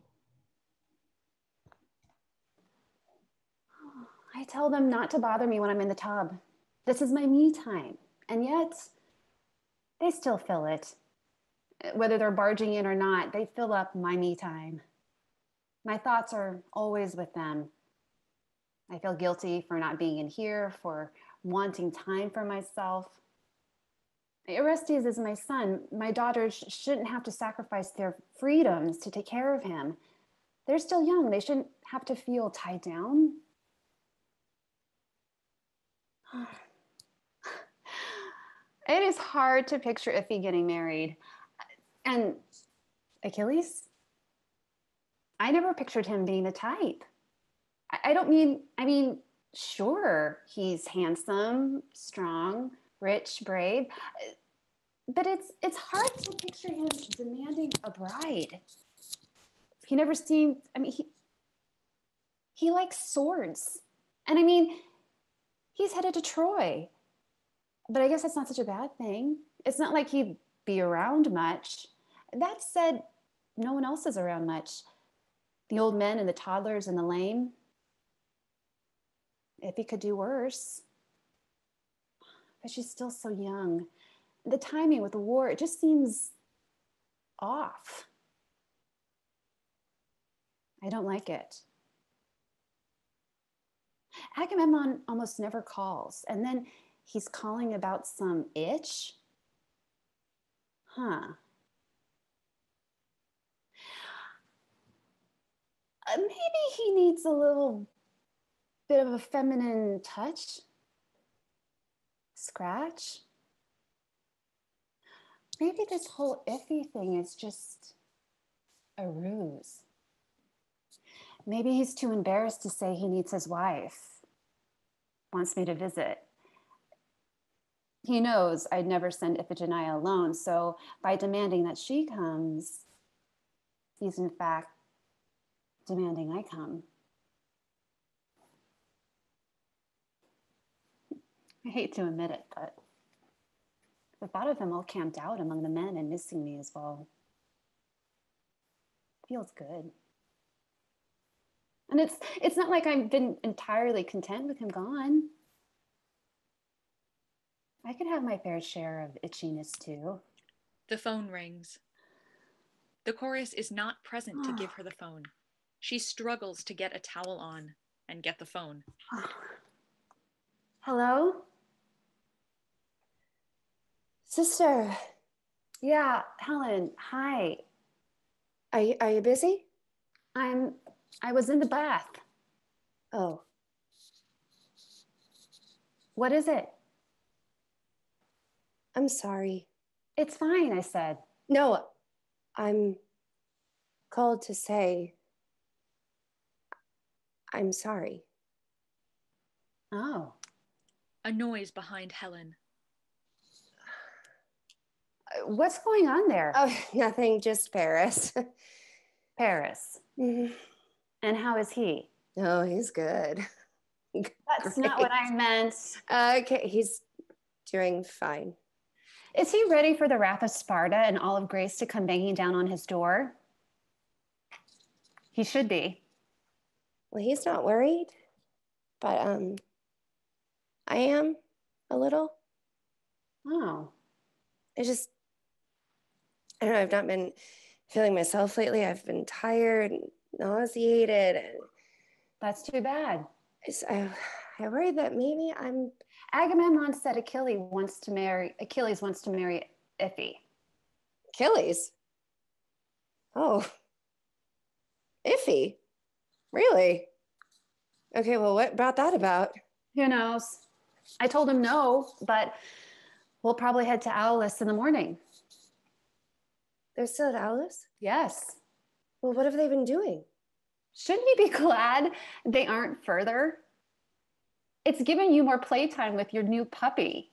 I tell them not to bother me when I'm in the tub. This is my me time. And yet, they still fill it. Whether they're barging in or not, they fill up my me time. My thoughts are always with them. I feel guilty for not being in here, for wanting time for myself. Orestes is my son. My daughters shouldn't have to sacrifice their freedoms to take care of him. They're still young. They shouldn't have to feel tied down. It is hard to picture Iffy getting married. And Achilles? I never pictured him being the type. I mean, sure, he's handsome, strong, rich, brave, but it's hard to picture him demanding a bride. He never seemed, he likes swords. And he's headed to Troy. But I guess that's not such a bad thing. It's not like he'd be around much. That said, no one else is around much. The old men and the toddlers and the lame. If he could do worse. But she's still so young. The timing with the war, it just seems off. I don't like it. Agamemnon almost never calls. And then he's calling about some itch? Maybe he needs a little bit of a feminine touch. Scratch. Maybe this whole Iffy thing is just a ruse. Maybe he's too embarrassed to say he needs his wife. Wants me to visit. He knows I'd never send Iphigenia alone, so by demanding that she comes, he's in fact demanding I come. I hate to admit it, but the thought of them all camped out among the men and missing me as well feels good. And it's not like I've been entirely content with him gone. I could have my fair share of itchiness too. The phone rings. The chorus is not present to give her the phone. She struggles to get a towel on and get the phone. Hello? Sister. Yeah, Helen, hi. Are you busy? I was in the bath. Oh, What is it? I'm sorry. It's fine, I said. No, I'm called to say I'm sorry. Oh. A noise behind Helen. What's going on there? Oh, nothing, just Paris. Paris. Mhm. And how is he? Oh, he's good. That's not what I meant. Okay, he's doing fine. Is he ready for the wrath of Sparta and all of Grace to come banging down on his door? He should be. Well, he's not worried, but I am a little. Oh. I don't know, I've not been feeling myself lately. I've been tired and nauseated. And That's too bad. I worry that maybe I'm. Agamemnon said Achilles wants to marry Iphie. Achilles? Oh, iffy. Really? Okay, well, what brought that about? Who knows? I told him no, but we'll probably head to Aulis in the morning. They're still at Alice? Yes. Well, what have they been doing? Shouldn't you be glad they aren't further? It's giving you more playtime with your new puppy.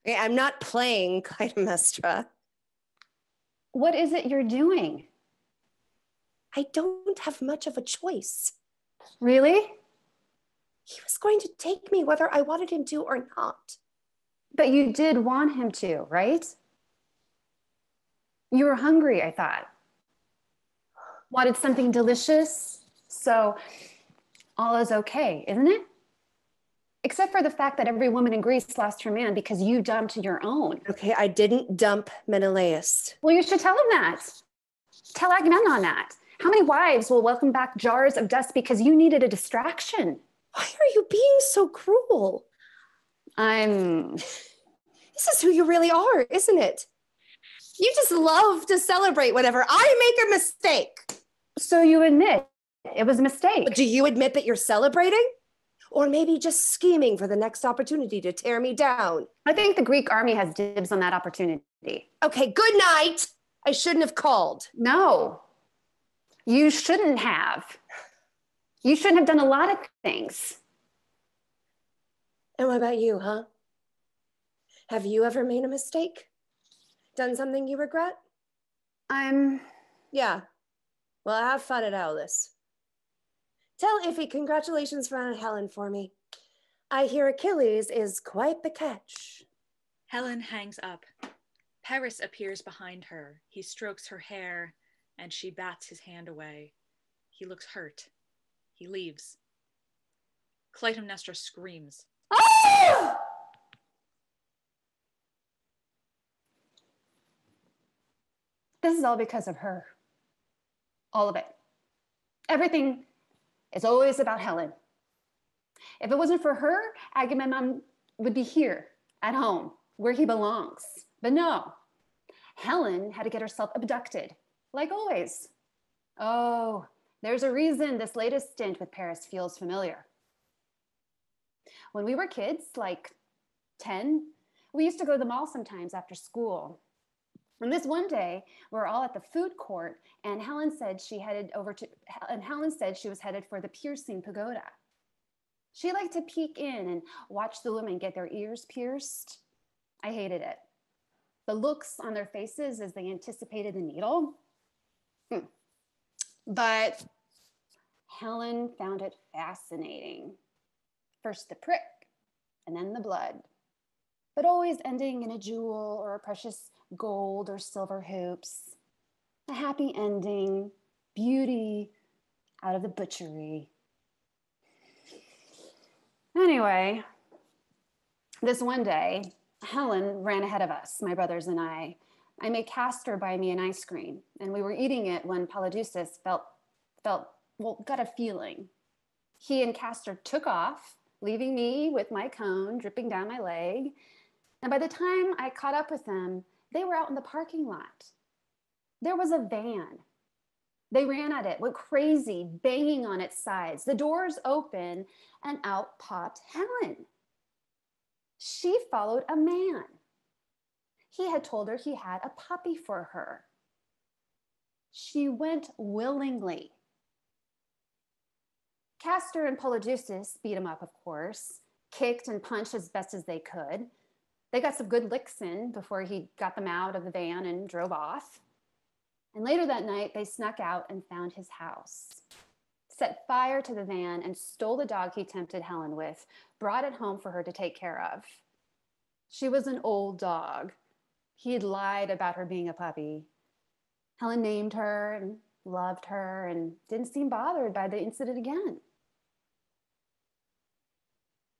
Okay, I'm not playing Clytemnestra. What is it you're doing? I don't have much of a choice. Really? He was going to take me whether I wanted him to or not. But you did want him to, right? You were hungry, I thought. Wanted something delicious, so all is okay, isn't it? Except for the fact that every woman in Greece lost her man because you dumped your own. Okay, I didn't dump Menelaus. Well, you should tell him that. Tell Agamemnon that. How many wives will welcome back jars of dust because you needed a distraction? Why are you being so cruel? This is who you really are, isn't it? You just love to celebrate whenever I make a mistake. So you admit it was a mistake. But do you admit that you're celebrating? Or maybe just scheming for the next opportunity to tear me down? I think the Greek army has dibs on that opportunity. Okay, good night. I shouldn't have called. No, you shouldn't have. You shouldn't have done a lot of things. And what about you, huh? Have you ever made a mistake? Done something you regret? Yeah. Well, have fun at Aulis. Tell Iphie congratulations for Aunt Helen for me. I hear Achilles is quite the catch. Helen hangs up. Paris appears behind her. He strokes her hair, and she bats his hand away. He looks hurt. He leaves. Clytemnestra screams. Ah! This is all because of her. All of it. Everything is always about Helen. If it wasn't for her, Agamemnon would be here at home where he belongs. But no, Helen had to get herself abducted, like always. Oh, there's a reason this latest stint with Paris feels familiar. When we were kids, like 10, we used to go to the mall sometimes after school. And this one day, we were all at the food court, and Helen said she was headed for the piercing pagoda. She liked to peek in and watch the women get their ears pierced. I hated it. The looks on their faces as they anticipated the needle. But Helen found it fascinating. First the prick, and then the blood, but always ending in a jewel or a precious gold or silver hoops. A happy ending, beauty out of the butchery. Anyway, this one day, Helen ran ahead of us, my brothers and I. I made Castor buy me an ice cream, and we were eating it when Polydeuces got a feeling. He and Castor took off, leaving me with my cone dripping down my leg. And by the time I caught up with them, they were out in the parking lot. There was a van. They ran at it, went crazy, banging on its sides. The doors open, and out popped Helen. She followed a man. He had told her he had a puppy for her. She went willingly. Castor and Polydeuces beat him up, of course, kicked and punched as best as they could. They got some good licks in before he got them out of the van and drove off. And later that night, they snuck out and found his house, set fire to the van and stole the dog he tempted Helen with, brought it home for her to take care of. She was an old dog. He had lied about her being a puppy. Helen named her and loved her and didn't seem bothered by the incident again.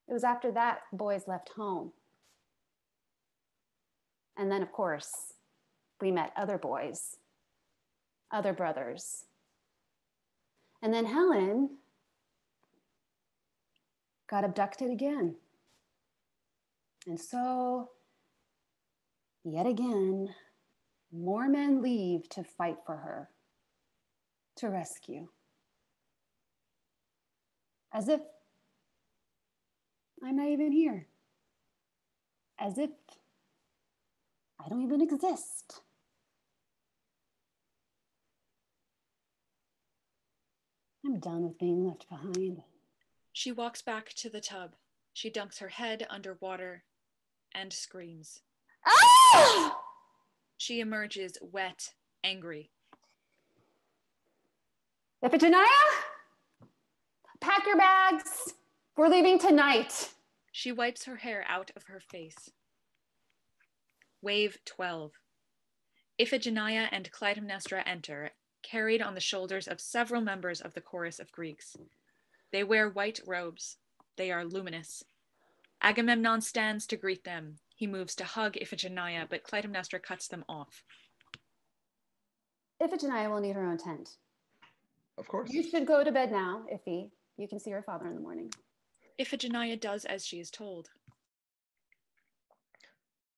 It was after that the boys left home. And then, of course, we met other boys, other brothers. And then Helen got abducted again. And so, yet again, more men leave to fight for her, to rescue. As if I'm not even here. As if I don't even exist. I'm done with being left behind. She walks back to the tub. She dunks her head under water and screams. Ah! She emerges wet, angry. Iphigenia, pack your bags. We're leaving tonight. She wipes her hair out of her face. Wave 12. Iphigenia and Clytemnestra enter, carried on the shoulders of several members of the chorus of Greeks. They wear white robes. They are luminous. Agamemnon stands to greet them. He moves to hug Iphigenia, but Clytemnestra cuts them off. Iphigenia will need her own tent. Of course. You should go to bed now, Iphie. You can see your father in the morning. Iphigenia does as she is told.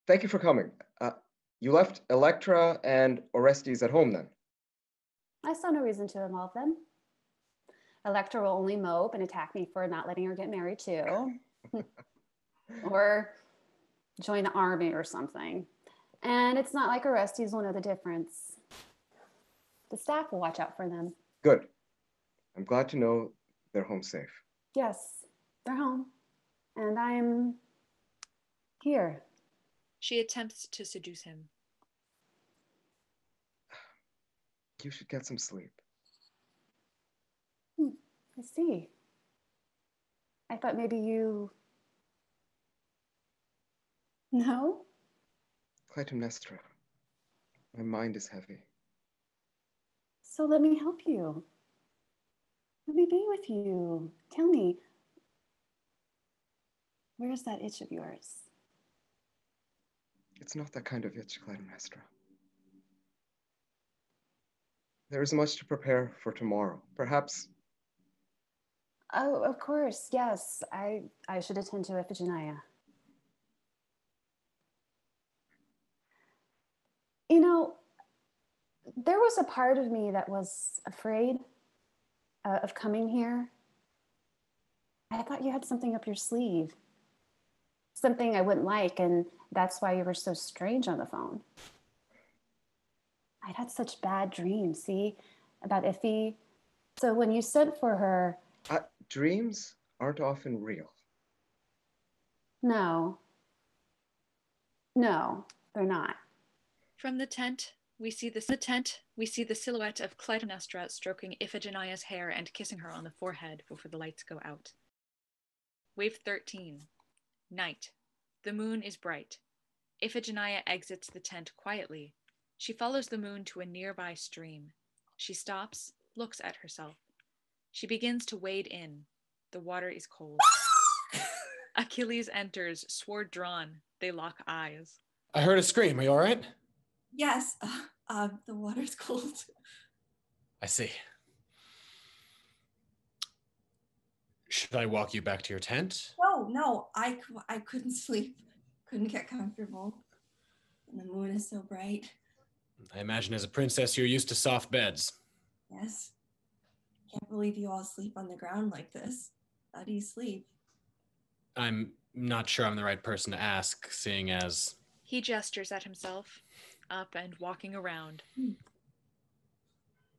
Thank you for coming. You left Electra and Orestes at home then? I saw no reason to involve them. Electra will only mope and attack me for not letting her get married too. Or join the army or something. And it's not like Orestes will know the difference. The staff will watch out for them. Good. I'm glad to know they're home safe. Yes, they're home. And I'm here. She attempts to seduce him. You should get some sleep. I see. I thought maybe you... No? Clytemnestra, my mind is heavy. So let me help you. Let me be with you. Tell me, where's that itch of yours? It's not that kind of itch, Clytemnestra. There is much to prepare for tomorrow. Perhaps... Oh, of course, yes. I should attend to Iphigenia. You know, there was a part of me that was afraid of coming here. I thought you had something up your sleeve. Something I wouldn't like, and that's why you were so strange on the phone. I'd had such bad dreams, see, about Iphie. So when you sent for her... Dreams aren't often real. No, they're not. From the tent, we see the silhouette of Clytemnestra stroking Iphigenia's hair and kissing her on the forehead before the lights go out. Wave 13. Night. The moon is bright. Iphigenia exits the tent quietly. She follows the moon to a nearby stream. She stops, looks at herself. She begins to wade in. The water is cold. Achilles enters, sword drawn. They lock eyes. I heard a scream. Are you all right? Yes, the water's cold. I see. Should I walk you back to your tent? No, I couldn't sleep. Couldn't get comfortable. And the moon is so bright. I imagine as a princess you're used to soft beds. Yes. Can't believe you all sleep on the ground like this. How do you sleep? I'm not sure I'm the right person to ask, seeing as... He gestures at himself, up and walking around.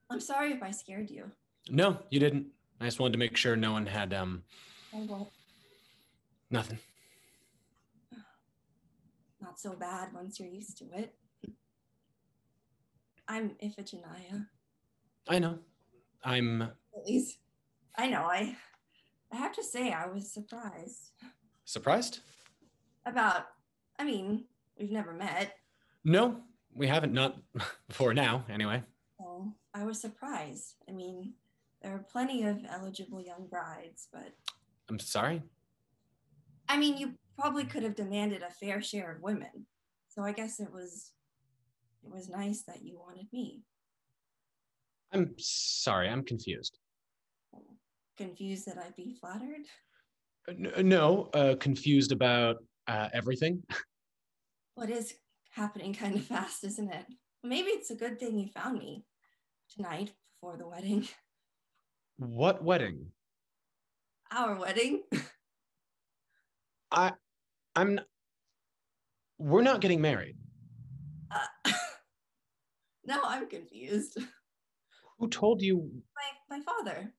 I'm sorry if I scared you. No, you didn't. I just wanted to make sure no one had, I won't. nothing. Not so bad once you're used to it. I'm Iphigenia. I know. I'm... At least, I know. I have to say, I was surprised. Surprised? We've never met. No, we haven't. Not before now, anyway. So I was surprised. There are plenty of eligible young brides, but... I'm sorry? You probably could have demanded a fair share of women. So I guess it was nice that you wanted me. I'm sorry, I'm confused. Confused that I'd be flattered? No, confused about everything. Well, it is happening kind of fast, isn't it? Maybe it's a good thing you found me tonight before the wedding. What wedding? Our wedding. We're not getting married. Now I'm confused. Who told you? My father.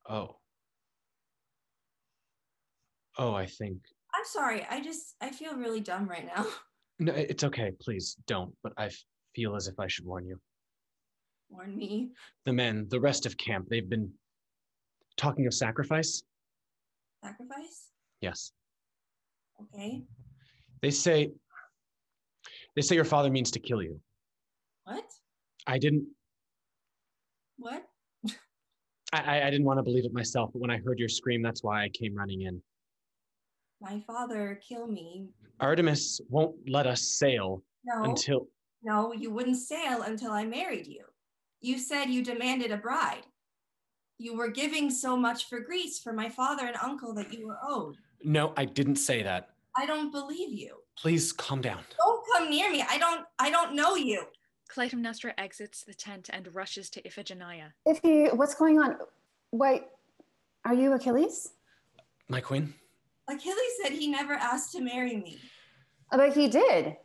Oh, I think. I'm sorry. I feel really dumb right now. No, it's okay. Please don't. But I feel as if I should warn you. Warn me. The men, the rest of camp, they've been talking of sacrifice. Sacrifice? Yes. Okay. They say your father means to kill you. What? I didn't. What? I didn't want to believe it myself, but when I heard your scream, that's why I came running in. My father kill me. Artemis won't let us sail until... No, you wouldn't sail until I married you. You said you demanded a bride. You were giving so much for Greece for my father and uncle that you were owed. No, I didn't say that. I don't believe you. Please calm down. Don't come near me. I don't know you. Clytemnestra exits the tent and rushes to Iphigenia. What's going on? Wait, are you Achilles? My queen? Achilles said he never asked to marry me. But he did.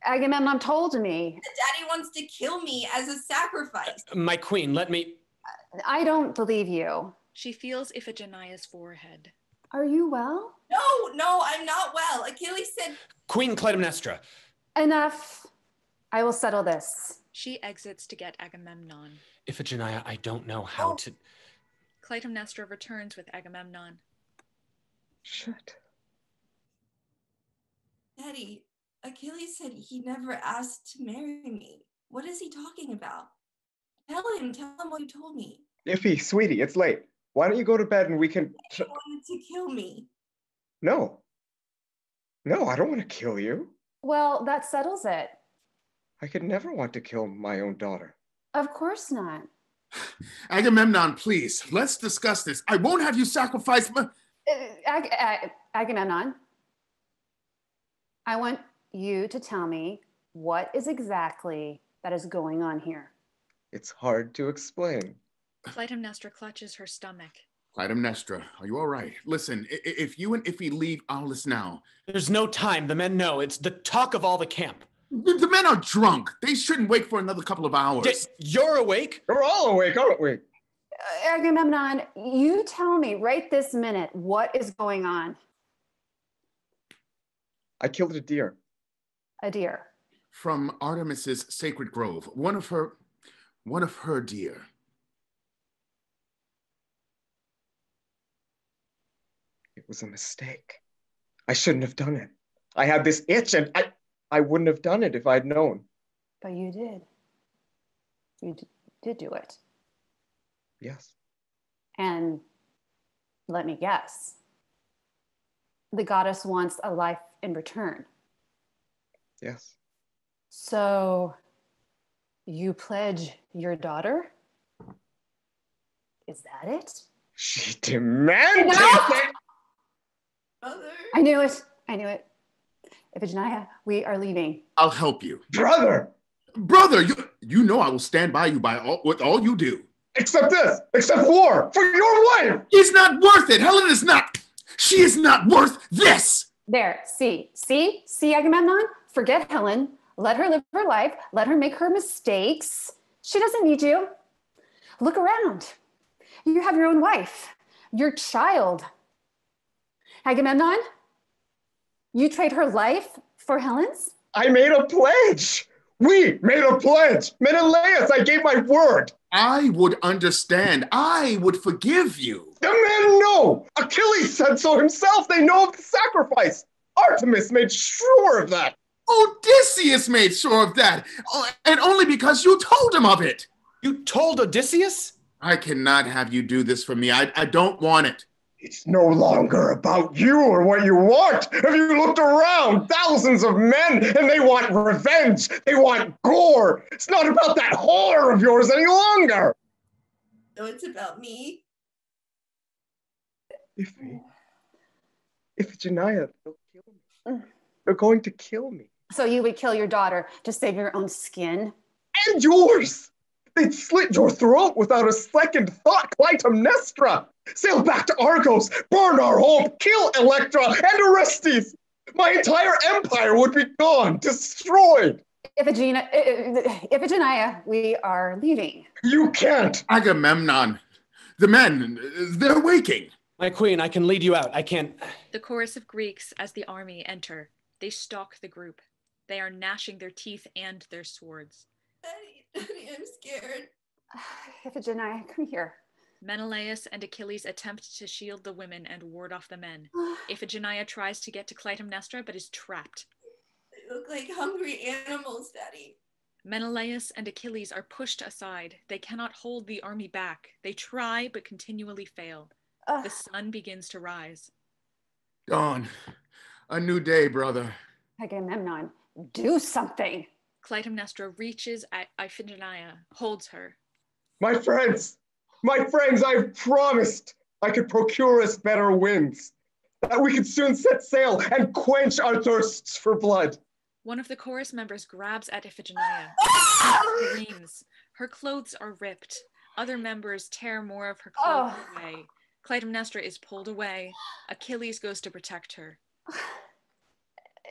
Agamemnon told me. Daddy wants to kill me as a sacrifice. My queen, let me... I don't believe you. She feels Iphigenia's forehead. Are you well? No, I'm not well. Achilles said... Queen Clytemnestra. Enough. I will settle this. She exits to get Agamemnon. Iphigenia, I don't know how to... Clytemnestra returns with Agamemnon. Shit. Daddy, Achilles said he never asked to marry me. What is he talking about? Tell him what you told me. Iffy, sweetie, it's late. Why don't you go to bed and we can... He wanted to kill me. No, I don't want to kill you. Well, that settles it. I could never want to kill my own daughter. Of course not. Agamemnon, please, let's discuss this. I won't have you sacrifice my... Agamemnon, I want you to tell me what is exactly that is going on here. It's hard to explain. Clytemnestra clutches her stomach. Clytemnestra, are you all right? Listen, if you and Iffy leave Aulis now... There's no time. The men know. It's the talk of all the camp. The men are drunk. They shouldn't wait for another couple of hours. You're awake? We're all awake, aren't we? Agamemnon, you tell me right this minute what is going on. I killed a deer. A deer. From Artemis's sacred grove. One of her deer. It was a mistake. I shouldn't have done it. I had this itch and I wouldn't have done it if I'd known. But you did. You did do it. Yes. And let me guess. The goddess wants a life in return. Yes. So you pledge your daughter? Is that it? She demanded it! Mother. I knew it. Iphigenia, we are leaving. I'll help you. Brother! Brother, you know I will stand by you with all you do. Except this, except war for your wife. He's not worth it. Helen is not. She is not worth this. There, see, Agamemnon? Forget Helen. Let her live her life. Let her make her mistakes. She doesn't need you. Look around. You have your own wife, your child. Agamemnon, you trade her life for Helen's? I made a pledge. We made a pledge. Menelaus, I gave my word. I would understand. I would forgive you. The men know. Achilles said so himself. They know of the sacrifice. Artemis made sure of that. Odysseus made sure of that. And only because you told him of it. You told Odysseus? I cannot have you do this for me. I don't want it. It's no longer about you or what you want. Have you looked around? Thousands of men, and they want revenge. They want gore. It's not about that whore of yours any longer. So it's about me. Iphigenia, they'll kill me. They're going to kill me. So you would kill your daughter to save your own skin? And yours. They'd slit your throat without a second thought, Clytemnestra. Sail back to Argos, burn our home, kill Electra and Orestes. My entire empire would be gone, destroyed. Iphigenia, we are leaving. You can't. Agamemnon, the men, they're waking. My queen, I can lead you out. I can't. The chorus of Greeks as the army enter. They stalk the group. They are gnashing their teeth and their swords. Daddy, I'm scared. Iphigenia, come here. Menelaus and Achilles attempt to shield the women and ward off the men. Iphigenia tries to get to Clytemnestra but is trapped. They look like hungry animals, Daddy. Menelaus and Achilles are pushed aside. They cannot hold the army back. They try but continually fail. The sun begins to rise. Dawn. A new day, brother. Agamemnon, do something. Clytemnestra reaches at Iphigenia, holds her. My friends, I promised I could procure us better winds, that we could soon set sail and quench our thirsts for blood. One of the chorus members grabs at Iphigenia. She screams. Her clothes are ripped. Other members tear more of her clothes away. Clytemnestra is pulled away. Achilles goes to protect her.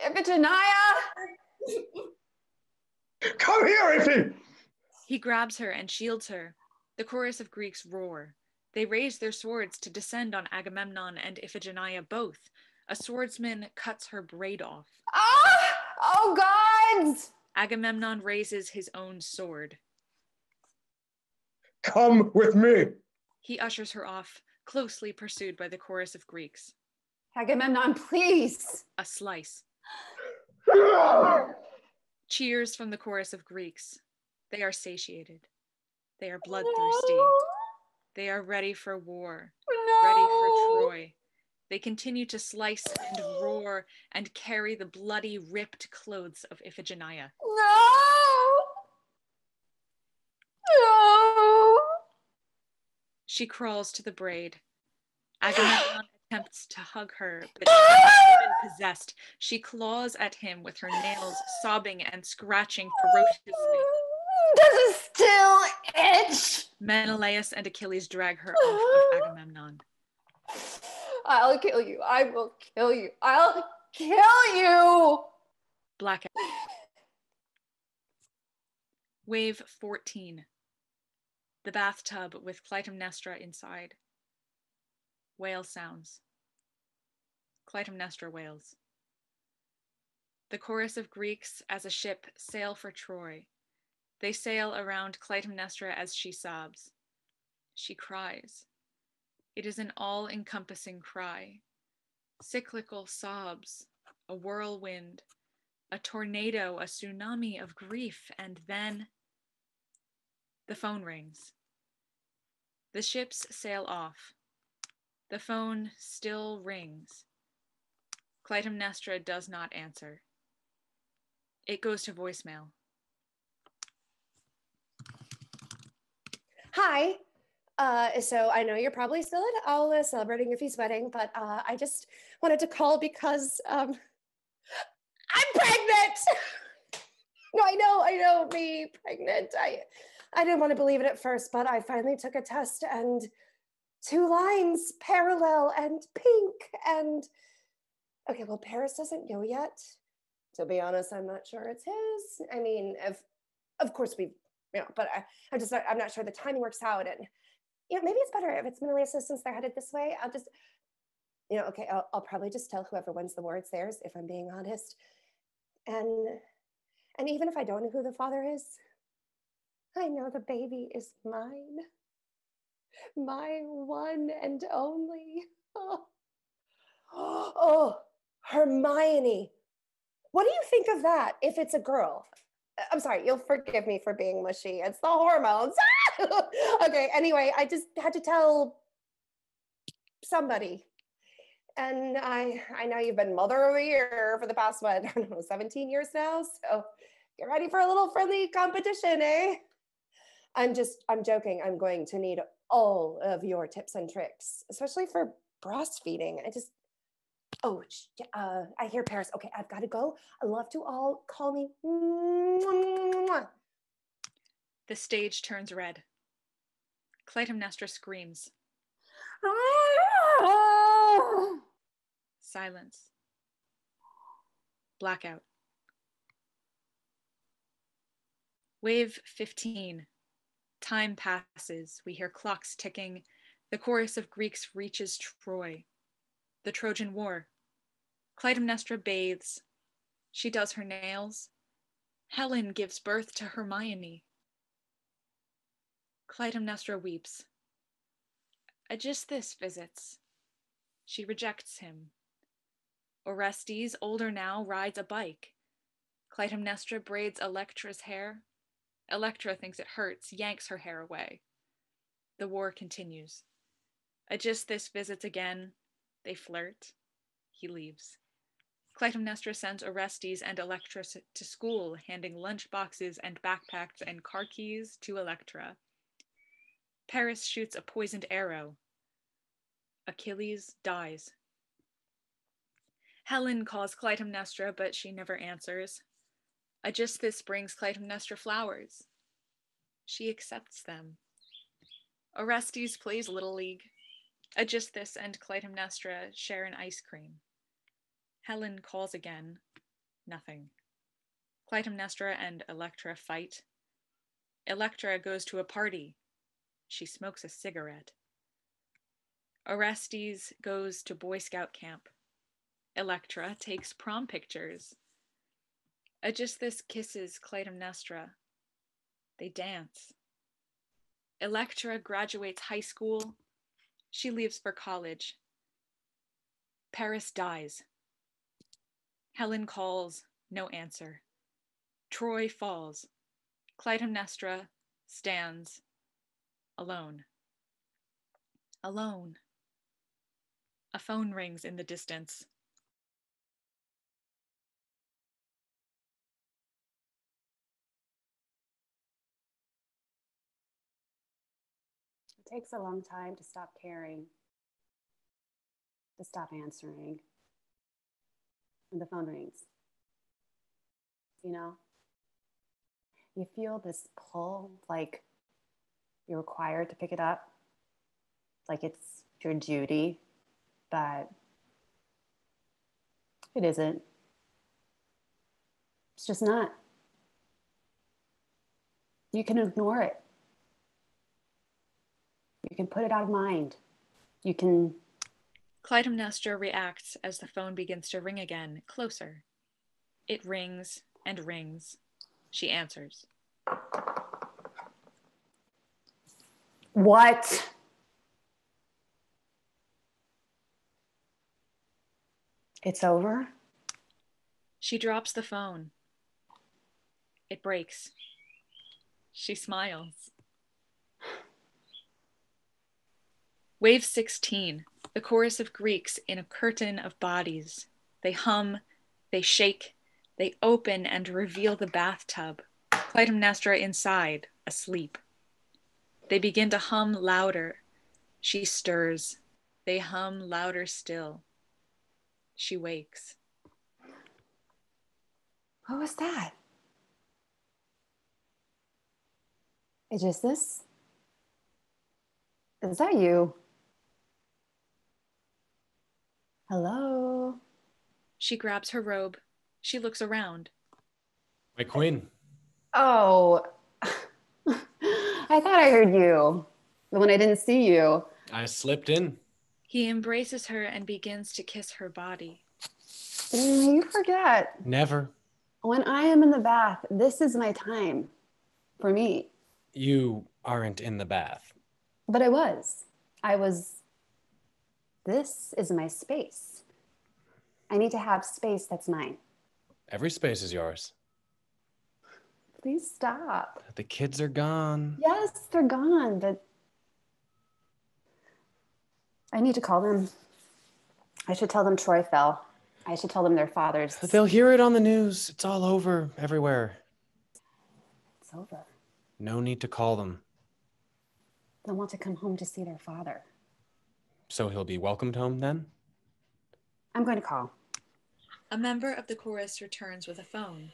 Iphigenia! Come here, Iphie! He grabs her and shields her. The chorus of Greeks roar. They raise their swords to descend on Agamemnon and Iphigenia both. A swordsman cuts her braid off. Oh, gods! Agamemnon raises his own sword. Come with me. He ushers her off, closely pursued by the chorus of Greeks. Agamemnon, please. A slice. Cheers from the chorus of Greeks. They are satiated. They are bloodthirsty. They are ready for war. Ready for Troy. They continue to slice and roar and carry the bloody, ripped clothes of Iphigenia. No! She crawls to the braid. Agamemnon attempts to hug her, but even possessed, she claws at him with her nails, sobbing and scratching ferociously. Does it still itch? Menelaus and Achilles drag her off of Agamemnon. I'll kill you. I will kill you. I'll kill you. Blackout. Wave 14. The bathtub with Clytemnestra inside. Whale sounds. Clytemnestra wails. The chorus of Greeks as a ship sail for Troy. They sail around Clytemnestra as she sobs. She cries. It is an all-encompassing cry. Cyclical sobs, a whirlwind, a tornado, a tsunami of grief, and then the phone rings. The ships sail off. The phone still rings. Clytemnestra does not answer. It goes to voicemail. Hi. So I know you're probably still at Aula celebrating your feast wedding, but I just wanted to call because I'm pregnant. No, I know, me pregnant. I didn't want to believe it at first, but I finally took a test and 2 lines parallel and pink and okay, well, Paris doesn't know yet. To be honest, I'm not sure it's his. I mean, of course we, but I'm not sure the timing works out. And, maybe it's better if it's Middle East since they're headed this way. I'll just, okay, I'll probably just tell whoever wins the war it's theirs, if I'm being honest. And even if I don't know who the father is, I know the baby is mine. My one and only. Oh, Hermione. What do you think of that if it's a girl? I'm sorry, you'll forgive me for being mushy. It's the hormones. Okay, anyway, I just had to tell somebody. And I know you've been mother of the year for the past, 17 years now. So get ready for a little friendly competition, eh? I'm joking. I'm going to need all of your tips and tricks, especially for breastfeeding. I hear Paris. Okay, I've got to go. I love to all call me. The stage turns red. Clytemnestra screams. Silence. Blackout. Wave 15. Time passes. We hear clocks ticking. The chorus of Greeks reaches Troy. The Trojan War. Clytemnestra bathes. She does her nails. Helen gives birth to Hermione. Clytemnestra weeps. Aegisthus visits. She rejects him. Orestes, older now, rides a bike. Clytemnestra braids Electra's hair. Electra thinks it hurts, yanks her hair away. The war continues. Aegisthus visits again. They flirt. He leaves. Clytemnestra sends Orestes and Electra to school, handing lunch boxes and backpacks and car keys to Electra. Paris shoots a poisoned arrow. Achilles dies. Helen calls Clytemnestra, but she never answers. Aegisthus brings Clytemnestra flowers. She accepts them. Orestes plays Little League. Aegisthus and Clytemnestra share an ice cream. Helen calls again. Nothing. Clytemnestra and Electra fight. Electra goes to a party. She smokes a cigarette. Orestes goes to Boy Scout camp. Electra takes prom pictures. Aegisthus kisses Clytemnestra. They dance. Electra graduates high school. She leaves for college. Paris dies. Helen calls, no answer. Troy falls. Clytemnestra stands alone. Alone. A phone rings in the distance. It takes a long time to stop caring, to stop answering when the phone rings. You feel this pull, like you're required to pick it up, like it's your duty, but it isn't. It's just not. You can ignore it. You can put it out of mind. You can... Clytemnestra reacts as the phone begins to ring again, closer. It rings and rings. She answers. What? It's over? She drops the phone. It breaks. She smiles. Wave 16, the chorus of Greeks in a curtain of bodies. They hum, they shake, they open and reveal the bathtub. Clytemnestra inside, asleep. They begin to hum louder. She stirs. They hum louder still. She wakes. What was that? Aegis? Is that you? Hello? She grabs her robe. She looks around. My queen. Oh, I thought I heard you, but when I didn't see you. I slipped in. He embraces her and begins to kiss her body. You forget. Never. When I am in the bath, this is my time for me. You aren't in the bath. But I was. This is my space. I need to have space that's mine. Every space is yours. Please stop. The kids are gone. Yes, they're gone, but I need to call them. I should tell them Troy fell. I should tell them their fathers. They'll hear it on the news. It's all over everywhere. It's over. No need to call them. They'll want to come home to see their father. So he'll be welcomed home then? I'm going to call. A member of the chorus returns with a phone.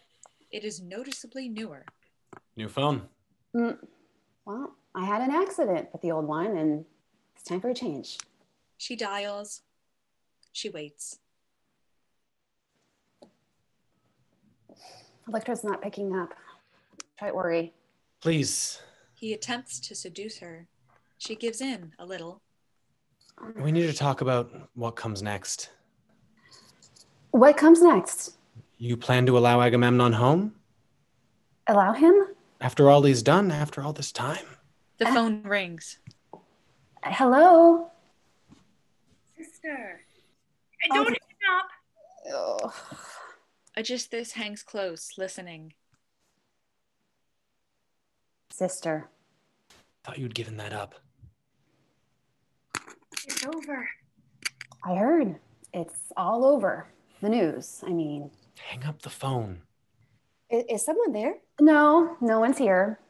It is noticeably newer. New phone. Well, I had an accident with the old one, and it's time for a change. She dials. She waits. Electra's not picking up. Try worry. Please. He attempts to seduce her. She gives in a little. We need to talk about what comes next. What comes next? You plan to allow Agamemnon home? Allow him? After all he's done, after all this time? The phone rings. Hello? Sister, don't hang up. Oh. Aegisthus hangs close, listening. Sister. Thought you'd given that up. It's over. I heard. It's all over. The news, I mean. Hang up the phone. Is someone there? No, no one's here.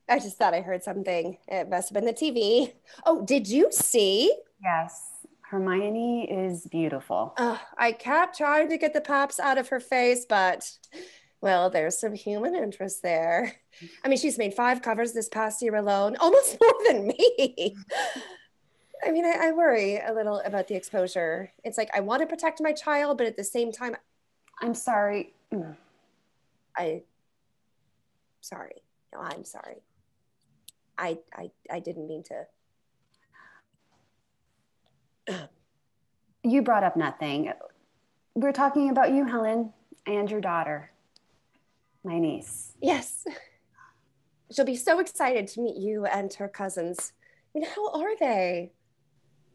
I just thought I heard something. It must have been the TV. Oh, did you see? Yes, Hermione is beautiful. I kept trying to get the pops out of her face, but, well, there's some human interest there. I mean, she's made 5 covers this past year alone, almost more than me. I mean, I worry a little about the exposure. It's like, I want to protect my child, but at the same time, I'm sorry. Sorry. No, I'm sorry. I didn't mean to. You brought up nothing. We're talking about you, Helen, and your daughter, my niece. Yes. She'll be so excited to meet you and her cousins. I mean, how are they?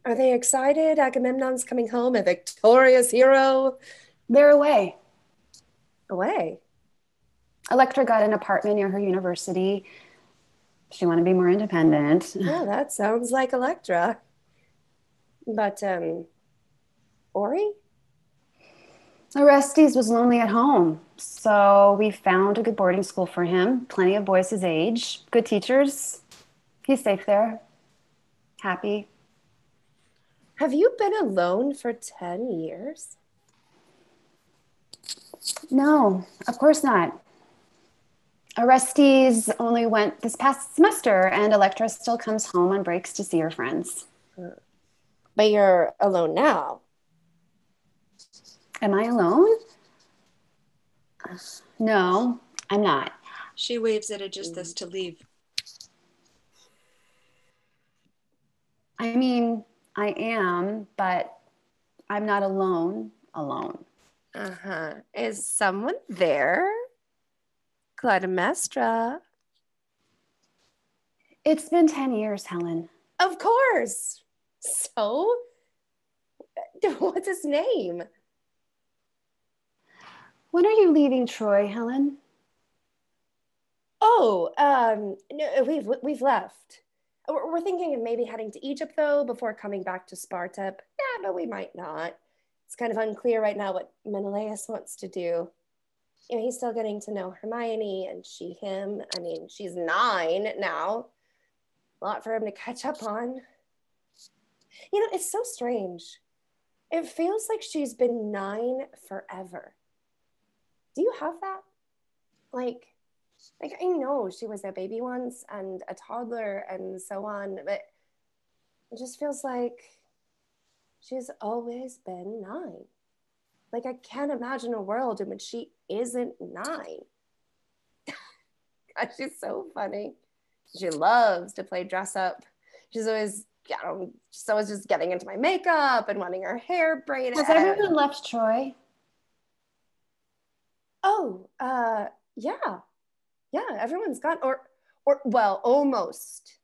Are they excited? Agamemnon's coming home, a victorious hero? They're away. Away? Electra got an apartment near her university. She wanted to be more independent. Yeah, that sounds like Electra. But, Ori? Orestes was lonely at home, so we found a good boarding school for him. Plenty of boys his age, good teachers. He's safe there, happy. Have you been alone for 10 years? No, of course not. Orestes only went this past semester, and Electra still comes home on breaks to see her friends. But you're alone now. Am I alone? No, I'm not. She waves at Aegisthus to leave. I mean, I am, but I'm not alone. Is someone there? Clytemnestra. It's been 10 years, Helen. Of course. So, what's his name? When are you leaving Troy, Helen? Oh, no, we've left. We're thinking of maybe heading to Egypt, though, before coming back to Sparta. Yeah, but we might not. It's kind of unclear right now what Menelaus wants to do. You know, he's still getting to know Hermione and she him. I mean, she's 9 now. A lot for him to catch up on. You know, it's so strange. It feels like she's been 9 forever. Do you have that? Like, Like, I know she was a baby once and a toddler and so on, but it just feels like she's always been 9. Like, I can't imagine a world in which she isn't 9. God, she's so funny. She loves to play dress up. She's always, she's always just getting into my makeup and wanting her hair braided. Has everyone left Troy? Oh, yeah. Yeah, everyone's gone. Or well, almost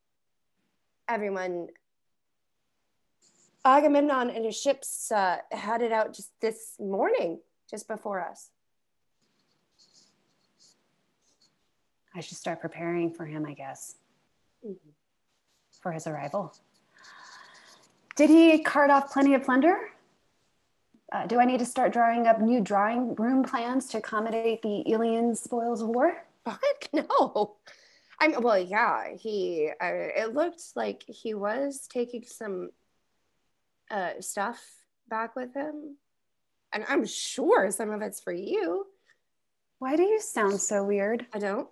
everyone. Agamemnon and his ships headed out just this morning, just before us. I should start preparing for him, I guess, for his arrival. Did he cart off plenty of plunder? Do I need to start drawing up new drawing room plans to accommodate the alien spoils of war? Fuck no. Well, yeah, it looked like he was taking some stuff back with him. And I'm sure some of it's for you. Why do you sound so weird? I don't.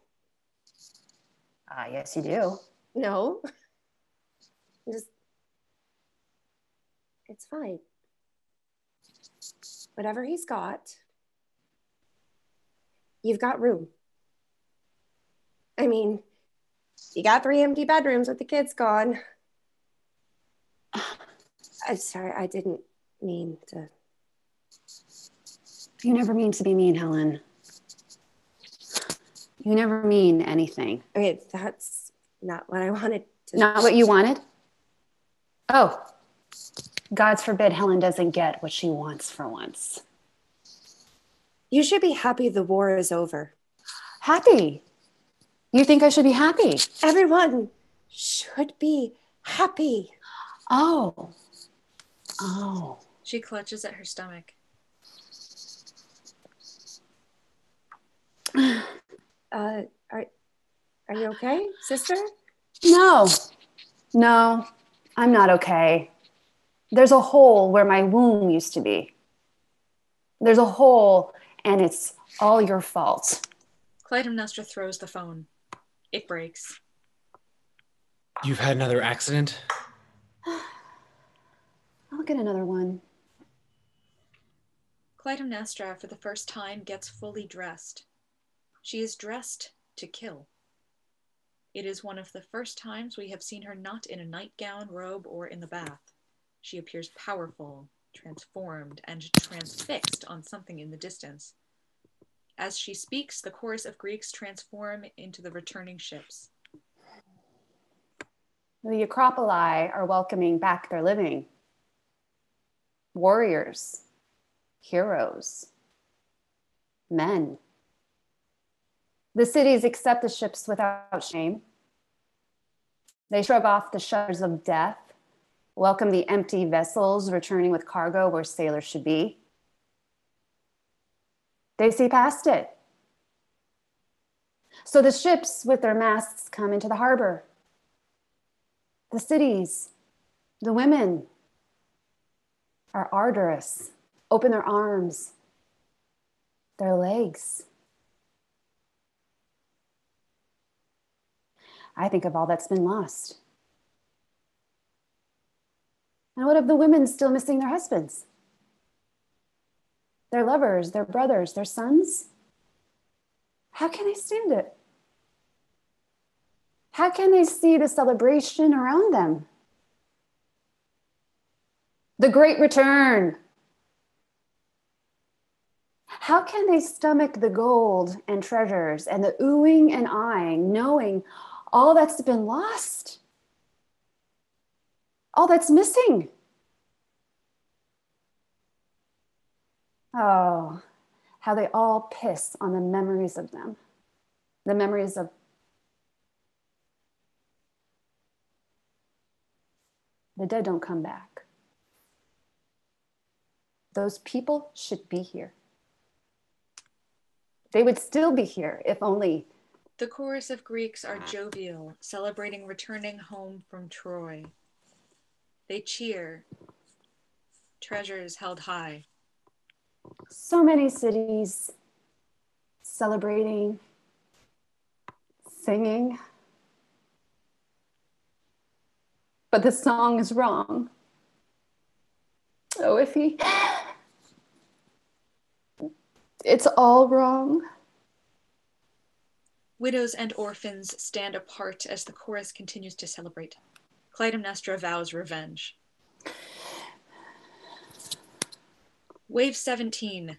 Yes, you do. No. It's fine. Whatever he's got, you've got room. I mean, you got 3 empty bedrooms with the kids gone. I'm sorry, I didn't mean to. You never mean to be mean, Helen. You never mean anything. Okay, that's not what I wanted to. Not what you wanted? Oh, God's forbid Helen doesn't get what she wants for once. You should be happy the war is over. Happy? You think I should be happy? Everyone should be happy. Oh. She clutches at her stomach. Are you okay, sister? No, I'm not okay. There's a hole where my womb used to be. There's a hole, and it's all your fault. Clytemnestra throws the phone. It breaks. You've had another accident? I'll get another one. Clytemnestra, for the first time, gets fully dressed. She is dressed to kill. It is one of the first times we have seen her not in a nightgown, robe, or in the bath. She appears powerful, transformed, and transfixed on something in the distance. As she speaks, the chorus of Greeks transform into the returning ships. The Acropoli are welcoming back their living. Warriors, heroes, men. The cities accept the ships without shame. They shrug off the shutters of death, welcome the empty vessels returning with cargo where sailors should be. They see past it. So the ships with their masts come into the harbor. The cities, the women are arduous, open their arms, their legs. I think of all that's been lost. And what of the women still missing their husbands? Their lovers, their brothers, their sons? How can they stand it? How can they see the celebration around them? The great return. How can they stomach the gold and treasures and the oohing and eyeing, knowing all that's been lost? All that's missing? Oh, how they all piss on the memories of them. The memories of the dead don't come back. Those people should be here. They would still be here if only. The chorus of Greeks are jovial, celebrating returning home from Troy. They cheer, treasures held high. So many cities celebrating, singing. But the song is wrong. Oh, if he... It's all wrong. Widows and orphans stand apart as the chorus continues to celebrate. Clytemnestra vows revenge. Wave 17.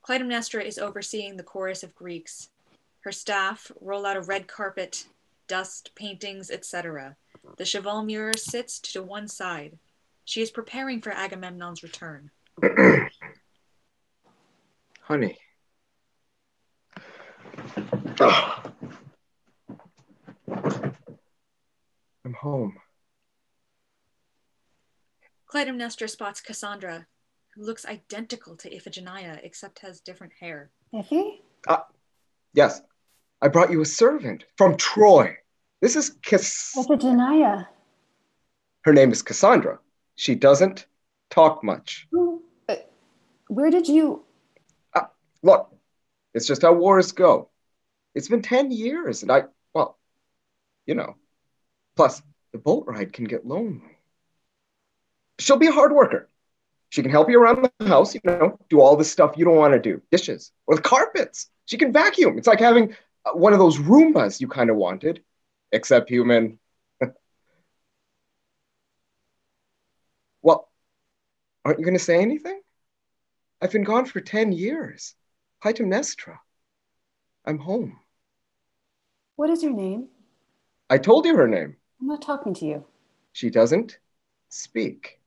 Clytemnestra is overseeing the chorus of Greeks. Her staff roll out a red carpet, dust, paintings, etc. The cheval-murer sits to one side. She is preparing for Agamemnon's return. Honey. I'm home. Clytemnestra spots Cassandra, who looks identical to Iphigenia except has different hair. Iffy? Yes. I brought you a servant from Troy. This is Iphigenia. Her name is Cassandra. She doesn't talk much. Where did you... Look, it's just how wars go. It's been 10 years and well, you know. Plus, the boat ride can get lonely. She'll be a hard worker. She can help you around the house, you know, do all the stuff you don't want to do. Dishes or the carpets. She can vacuum. It's like having one of those Roombas you kind of wanted, except human. Well, aren't you going to say anything? I've been gone for 10 years. Clytemnestra. I'm home. What is your name? I told you her name. I'm not talking to you. She doesn't speak.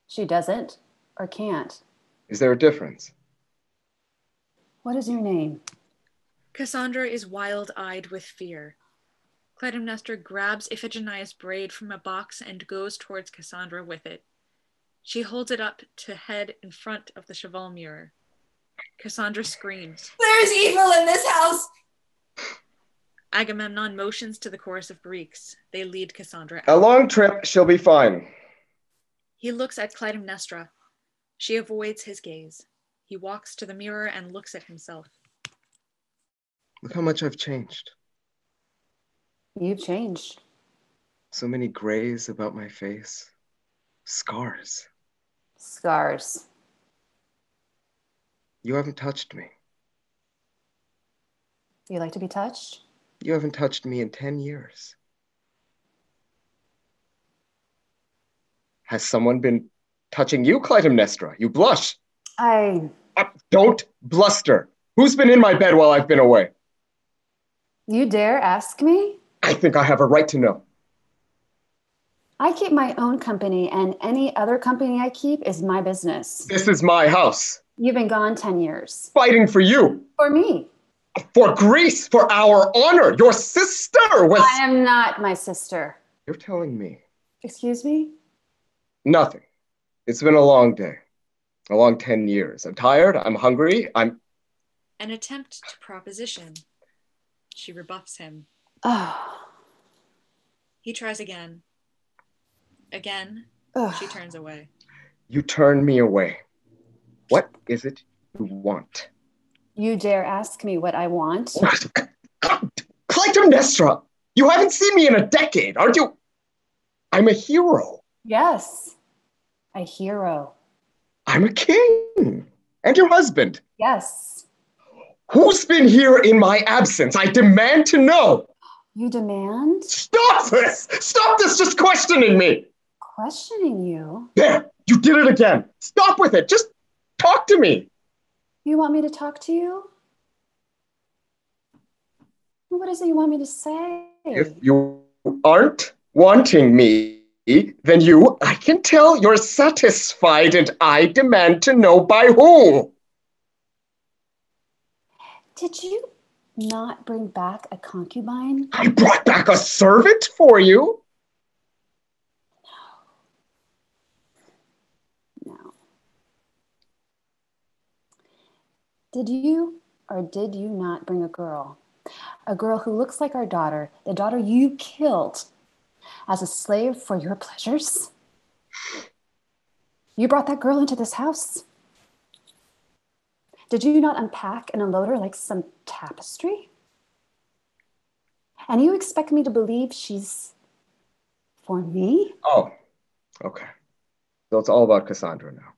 She doesn't or can't. Is there a difference? What is your name? Cassandra is wild-eyed with fear. Clytemnestra grabs Iphigenia's braid from a box and goes towards Cassandra with it. She holds it up to head in front of the cheval-murer. Cassandra screams. There's evil in this house! Agamemnon motions to the chorus of Greeks. They lead Cassandra out. A long trip, she'll be fine. He looks at Clytemnestra. She avoids his gaze. He walks to the mirror and looks at himself. Look how much I've changed. You've changed. So many grays about my face. Scars. Scars. You haven't touched me. You like to be touched? You haven't touched me in 10 years. Has someone been touching you, Clytemnestra? You blush. Don't bluster. Who's been in my bed while I've been away? You dare ask me? I think I have a right to know. I keep my own company, and any other company I keep is my business. This is my house. You've been gone 10 years. Fighting for you. For me. For Greece, for our honor. Your sister was... I am not my sister. You're telling me. Excuse me? Nothing. It's been a long day. A long 10 years. I'm tired. I'm hungry. An attempt to proposition. She rebuffs him. Oh. He tries again. Again, she turns away. You turn me away. What is it you want? You dare ask me what I want? Clytemnestra! You haven't seen me in a decade, aren't you? I'm a hero. Yes, a hero. I'm a king. And your husband. Yes. Who's been here in my absence? I demand to know. You demand? Stop this! Stop this just questioning me! Questioning you? There! You did it again! Stop with it! Just talk to me! You want me to talk to you? What is it you want me to say? If you aren't wanting me, then I can tell you're satisfied, and I demand to know by who. Did you not bring back a concubine? I brought back a servant for you. No. Did you or did you not bring a girl? A girl who looks like our daughter, the daughter you killed as a slave for your pleasures? You brought that girl into this house. Did you not unpack and unload her like some tapestry? And you expect me to believe she's for me? Oh, okay. So it's all about Cassandra now.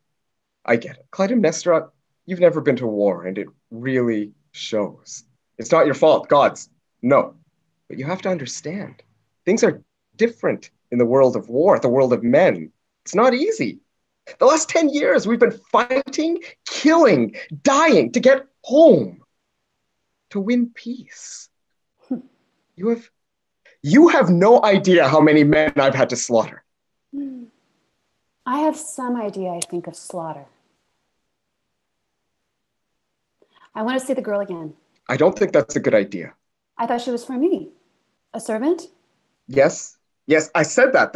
I get it. Clytemnestra, you've never been to war, and it really shows. It's not your fault, gods. No. But you have to understand, things are different in the world of war, the world of men. It's not easy. The last 10 years, we've been fighting, killing, dying to get home, to win peace. You have no idea how many men I've had to slaughter. I have some idea, I think, of slaughter. I want to see the girl again. I don't think that's a good idea. I thought she was for me. A servant? Yes, I said that.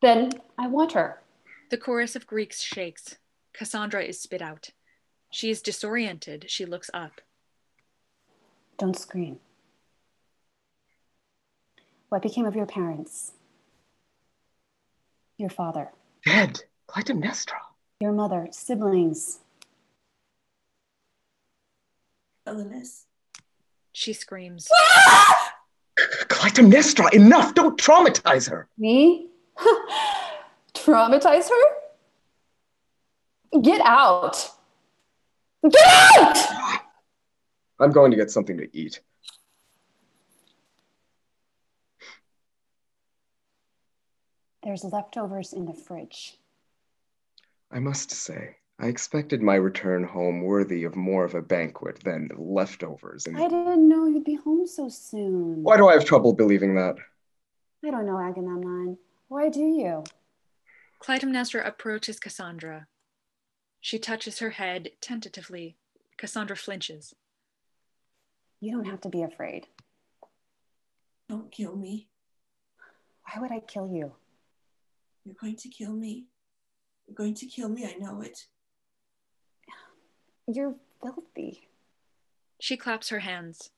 Then I want her. The chorus of Greeks shakes. Cassandra is spit out. She is disoriented. She looks up. Don't scream. What became of your parents? Your father? Dead. Clytemnestra. Your mother? Siblings? Villainous. She screams. Clytemnestra, enough! Don't traumatize her! Me? Traumatize her? Get out! Get out! I'm going to get something to eat. There's leftovers in the fridge. I must say, I expected my return home worthy of more of a banquet than leftovers. I didn't know you'd be home so soon. Why do I have trouble believing that? I don't know, Agamemnon. Why do you? Clytemnestra approaches Cassandra. She touches her head tentatively. Cassandra flinches. You don't have to be afraid. Don't kill me. Why would I kill you? You're going to kill me. You're going to kill me, I know it. You're filthy. She claps her hands.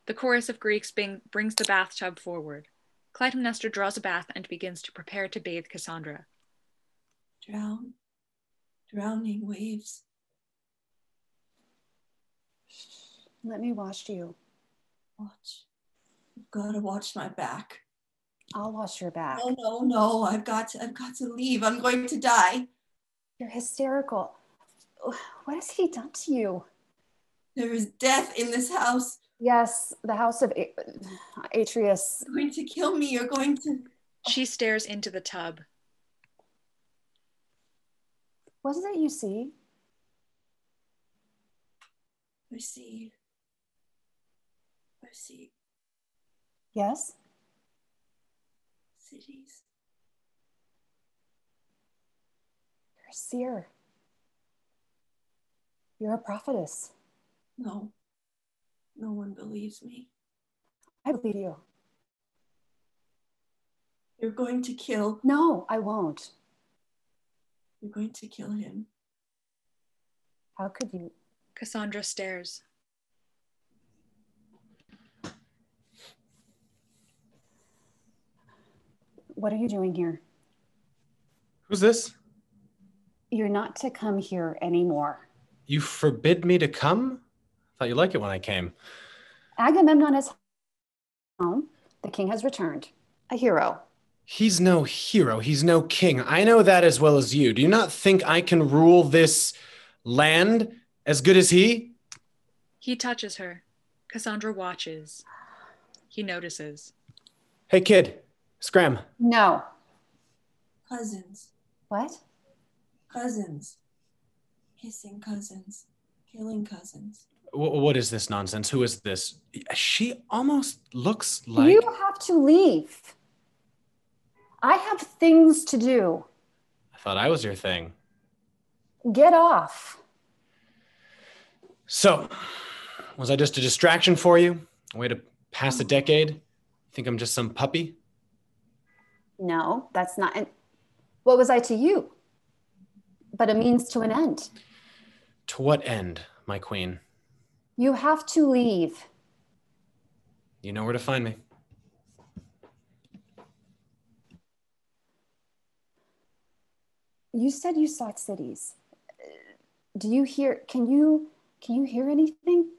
The chorus of Greeks brings the bathtub forward. Clytemnestra draws a bath and begins to prepare to bathe Cassandra. Drown. Drowning waves. Let me wash you. Watch. You've got to watch my back. I'll wash your back. No. I've got to leave. I'm going to die. You're hysterical. What has he done to you? There is death in this house. Yes, the house of Atreus. You're going to kill me. You're going to... She stares into the tub. What is it you see? I see. Yes? Cities. You're a seer. You're a prophetess. No. No one believes me. I believe you. You're going to kill... No, I won't. You're going to kill him. How could you? Cassandra stares. What are you doing here? Who's this? You're not to come here anymore. You forbid me to come? Thought you liked it when I came. Agamemnon is home. The king has returned. A hero. He's no hero. He's no king. I know that as well as you. Do you not think I can rule this land as good as he? He touches her. Cassandra watches. He notices. Hey, kid. Scram. No. Cousins. What? Cousins. Kissing cousins. Killing cousins. What is this nonsense? Who is this? She almost looks like... You have to leave. I have things to do. I thought I was your thing. Get off. So, was I just a distraction for you? A way to pass a decade? Think I'm just some puppy? No, that's not. What was I to you? But a means to an end. To what end, my queen? You have to leave. You know where to find me. You said you sought cities. Do you hear, can you hear anything?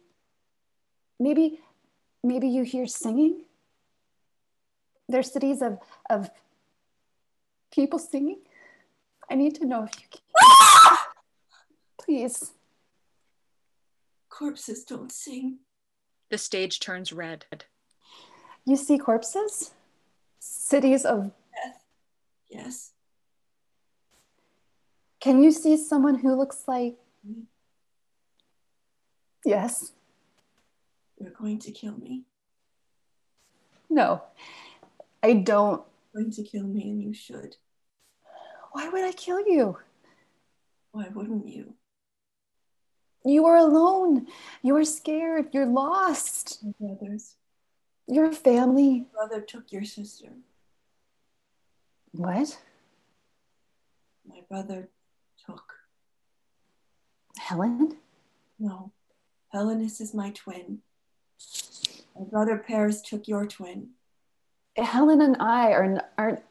Maybe Maybe you hear singing? There's cities of people singing. I need to know if you can. Please. Corpses don't sing. The stage turns red. You see corpses? Cities of Death. Yes. Can you see someone who looks like... Yes. You're going to kill me. No, I don't. You're going to kill me, and you should. Why would I kill you? Why wouldn't you? You are alone. You are scared. You're lost. My brothers. Your family. My brother took your sister. What? My brother took. Helen? No. Helen is my twin. My brother Paris took your twin. Helen and I aren't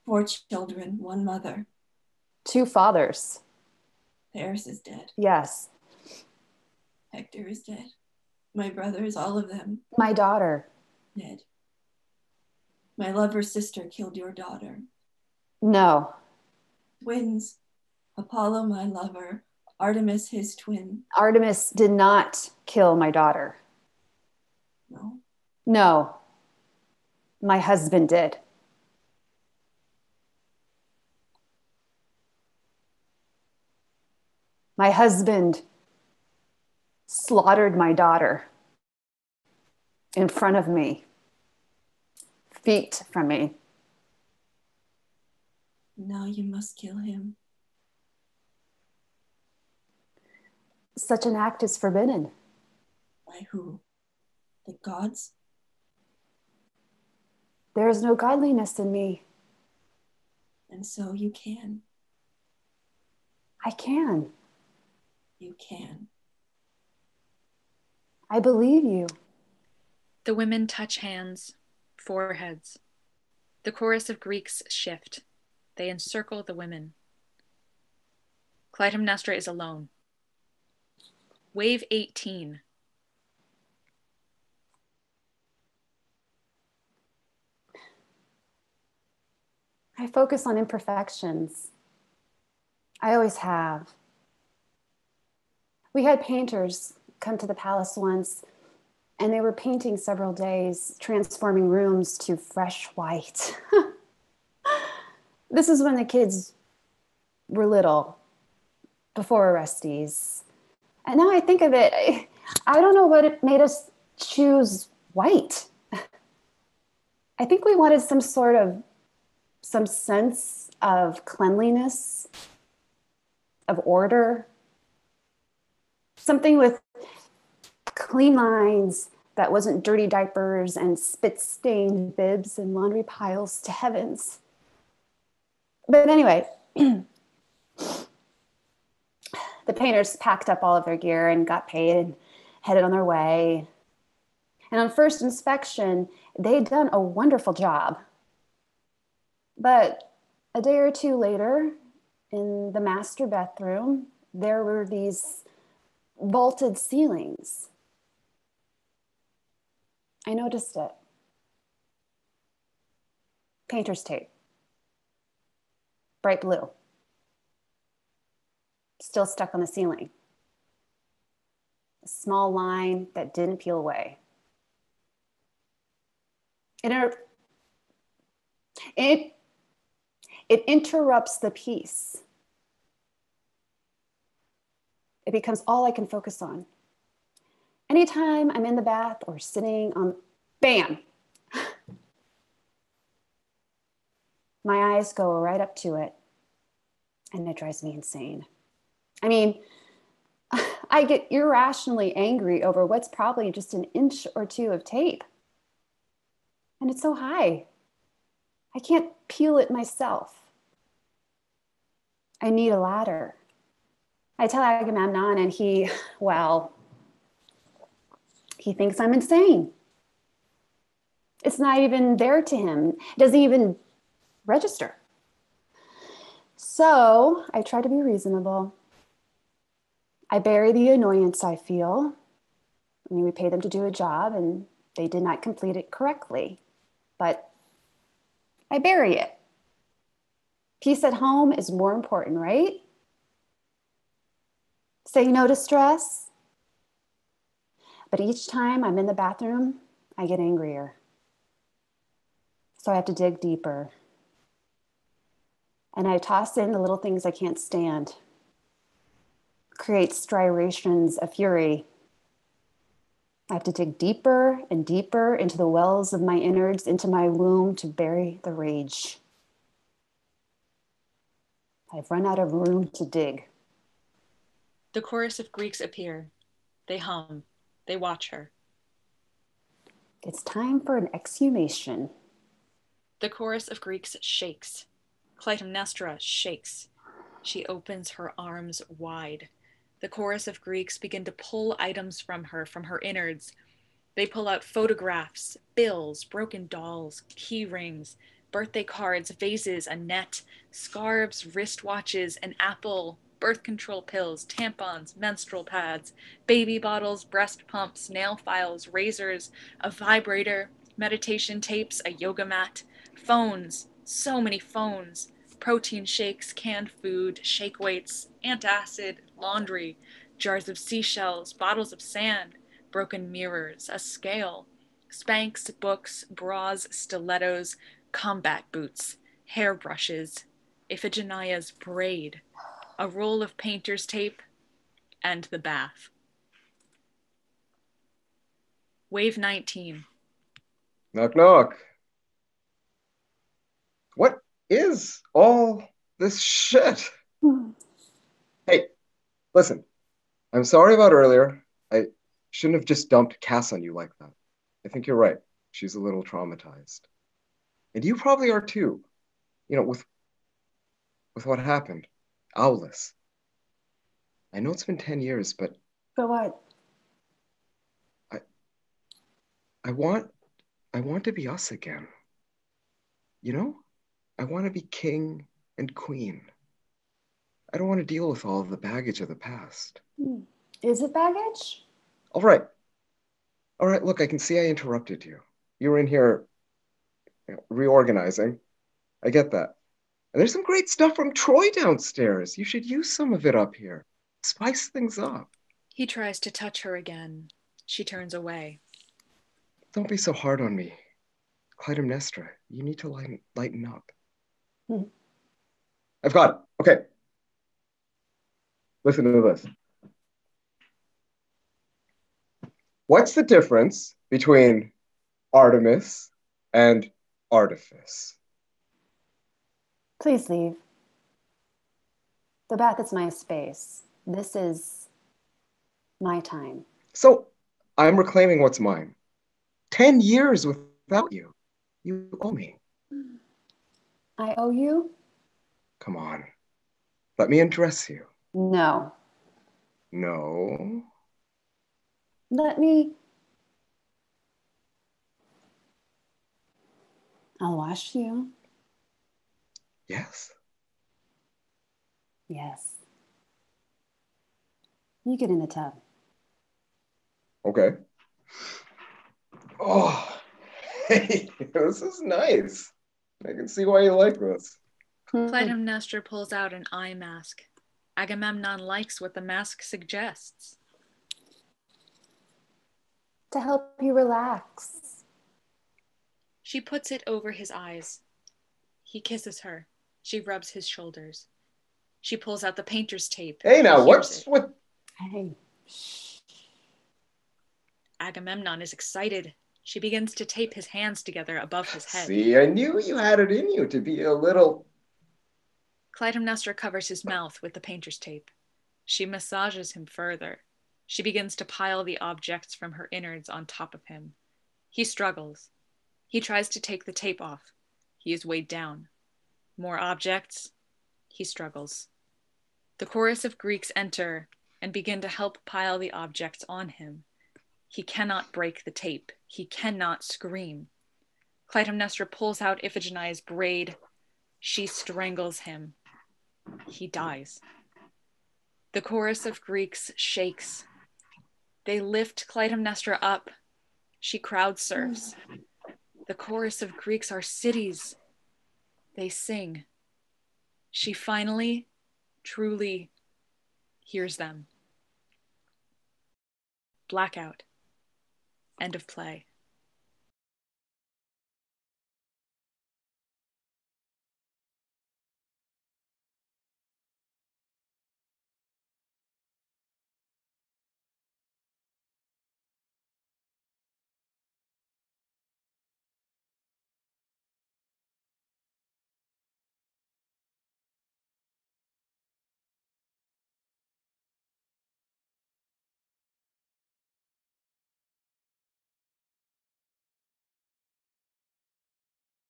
4 children, 1 mother. 2 fathers. Paris is dead. Yes. Hector is dead. My brothers, all of them. My daughter. Dead. My lover's sister killed your daughter. No. Twins. Apollo, my lover. Artemis, his twin. Artemis did not kill my daughter. No. No. My husband did. My husband slaughtered my daughter in front of me, feet from me. Now you must kill him. Such an act is forbidden. By who? The gods? There is no godliness in me. And so you can. I can. You can. I believe you. The women touch hands, foreheads. The chorus of Greeks shift. They encircle the women. Clytemnestra is alone. Wave 18. I focus on imperfections. I always have. We had painters come to the palace once, and they were painting several days, transforming rooms to fresh white. This is when the kids were little, before Orestes. And now I think of it, I don't know what it made us choose white. I think we wanted some sense of cleanliness, of order, something with clean lines that wasn't dirty diapers and spit-stained bibs and laundry piles to heavens. But anyway, the painters packed up all of their gear and got paid and headed on their way. And on first inspection, they'd done a wonderful job. But a day or two later, in the master bathroom, there were these vaulted ceilings. I noticed it. Painter's tape. Bright blue. Still stuck on the ceiling. A small line that didn't peel away. It interrupts the piece. It becomes all I can focus on. Anytime I'm in the bath or sitting on, bam! My eyes go right up to it, and it drives me insane. I mean, I get irrationally angry over what's probably just an inch or two of tape. And it's so high. I can't peel it myself. I need a ladder. I tell Agamemnon, and he thinks I'm insane. It's not even there to him. It doesn't even register. So I try to be reasonable. I bury the annoyance I feel. I mean, we pay them to do a job, and They did not complete it correctly, but I bury it. Peace at home is more important, right? Say no to stress. But each time I'm in the bathroom, I get angrier. So I have to dig deeper. And I toss in the little things I can't stand. Create striations of fury. I have to dig deeper and deeper into the wells of my innards, into my womb to bury the rage. I've run out of room to dig. The chorus of Greeks appear. They hum. They watch her. It's time for an exhumation. The chorus of Greeks shakes. Clytemnestra shakes. She opens her arms wide. The chorus of Greeks begin to pull items from her innards. They pull out photographs, bills, broken dolls, key rings, birthday cards, vases, a net, scarves, wristwatches, an apple, birth control pills, tampons, menstrual pads, baby bottles, breast pumps, nail files, razors, a vibrator, meditation tapes, a yoga mat, phones, so many phones, protein shakes, canned food, shake weights, antacid, laundry, jars of seashells, bottles of sand, broken mirrors, a scale, Spanx, books, bras, stilettos, combat boots, hairbrushes, Iphigenia's braid, a roll of painter's tape, and the bath. Wave 19. Knock, knock. What is all this shit? Hey, listen, I'm sorry about earlier. I shouldn't have just dumped Cass on you like that. I think you're right. She's a little traumatized. And you probably are too. You know, with what happened. Owless. I know it's been 10 years, but But what? I want to be us again. You know? I want to be king and queen. I don't want to deal with all of the baggage of the past. Is it baggage? All right. All right, look, I can see I interrupted you. You were in here reorganizing. I get that. And there's some great stuff from Troy downstairs. You should use some of it up here. Spice things up. He tries to touch her again. She turns away. Don't be so hard on me. Clytemnestra, you need to lighten up. I've got it. Okay. Listen to this. What's the difference between Artemis and artifice? Please leave. The bath is my space. This is my time. So I'm reclaiming what's mine. 10 years without you. You owe me. I owe you? Come on. Let me undress you. No. No. Let me. I'll wash you. Yes. Yes. You get in the tub. Okay. Oh, hey, this is nice. I can see why you like this. Clytemnestra pulls out an eye mask. Agamemnon likes what the mask suggests. To help you relax. She puts it over his eyes. He kisses her. She rubs his shoulders. She pulls out the painter's tape. Hey, now, He what's hears it. with... Hey. Agamemnon is excited. She begins to tape his hands together above his head. See, I knew you had it in you to be a little... Clytemnestra covers his mouth with the painter's tape. She massages him further. She begins to pile the objects from her innards on top of him. He struggles. He tries to take the tape off. He is weighed down. More objects. He struggles. The chorus of Greeks enter and begin to help pile the objects on him. He cannot break the tape. He cannot scream. Clytemnestra pulls out Iphigenia's braid. She strangles him. He dies. The chorus of Greeks shakes. They lift Clytemnestra up. She crowd surfs. The chorus of Greeks are cities. They sing. She finally, truly hears them. Blackout. End of play.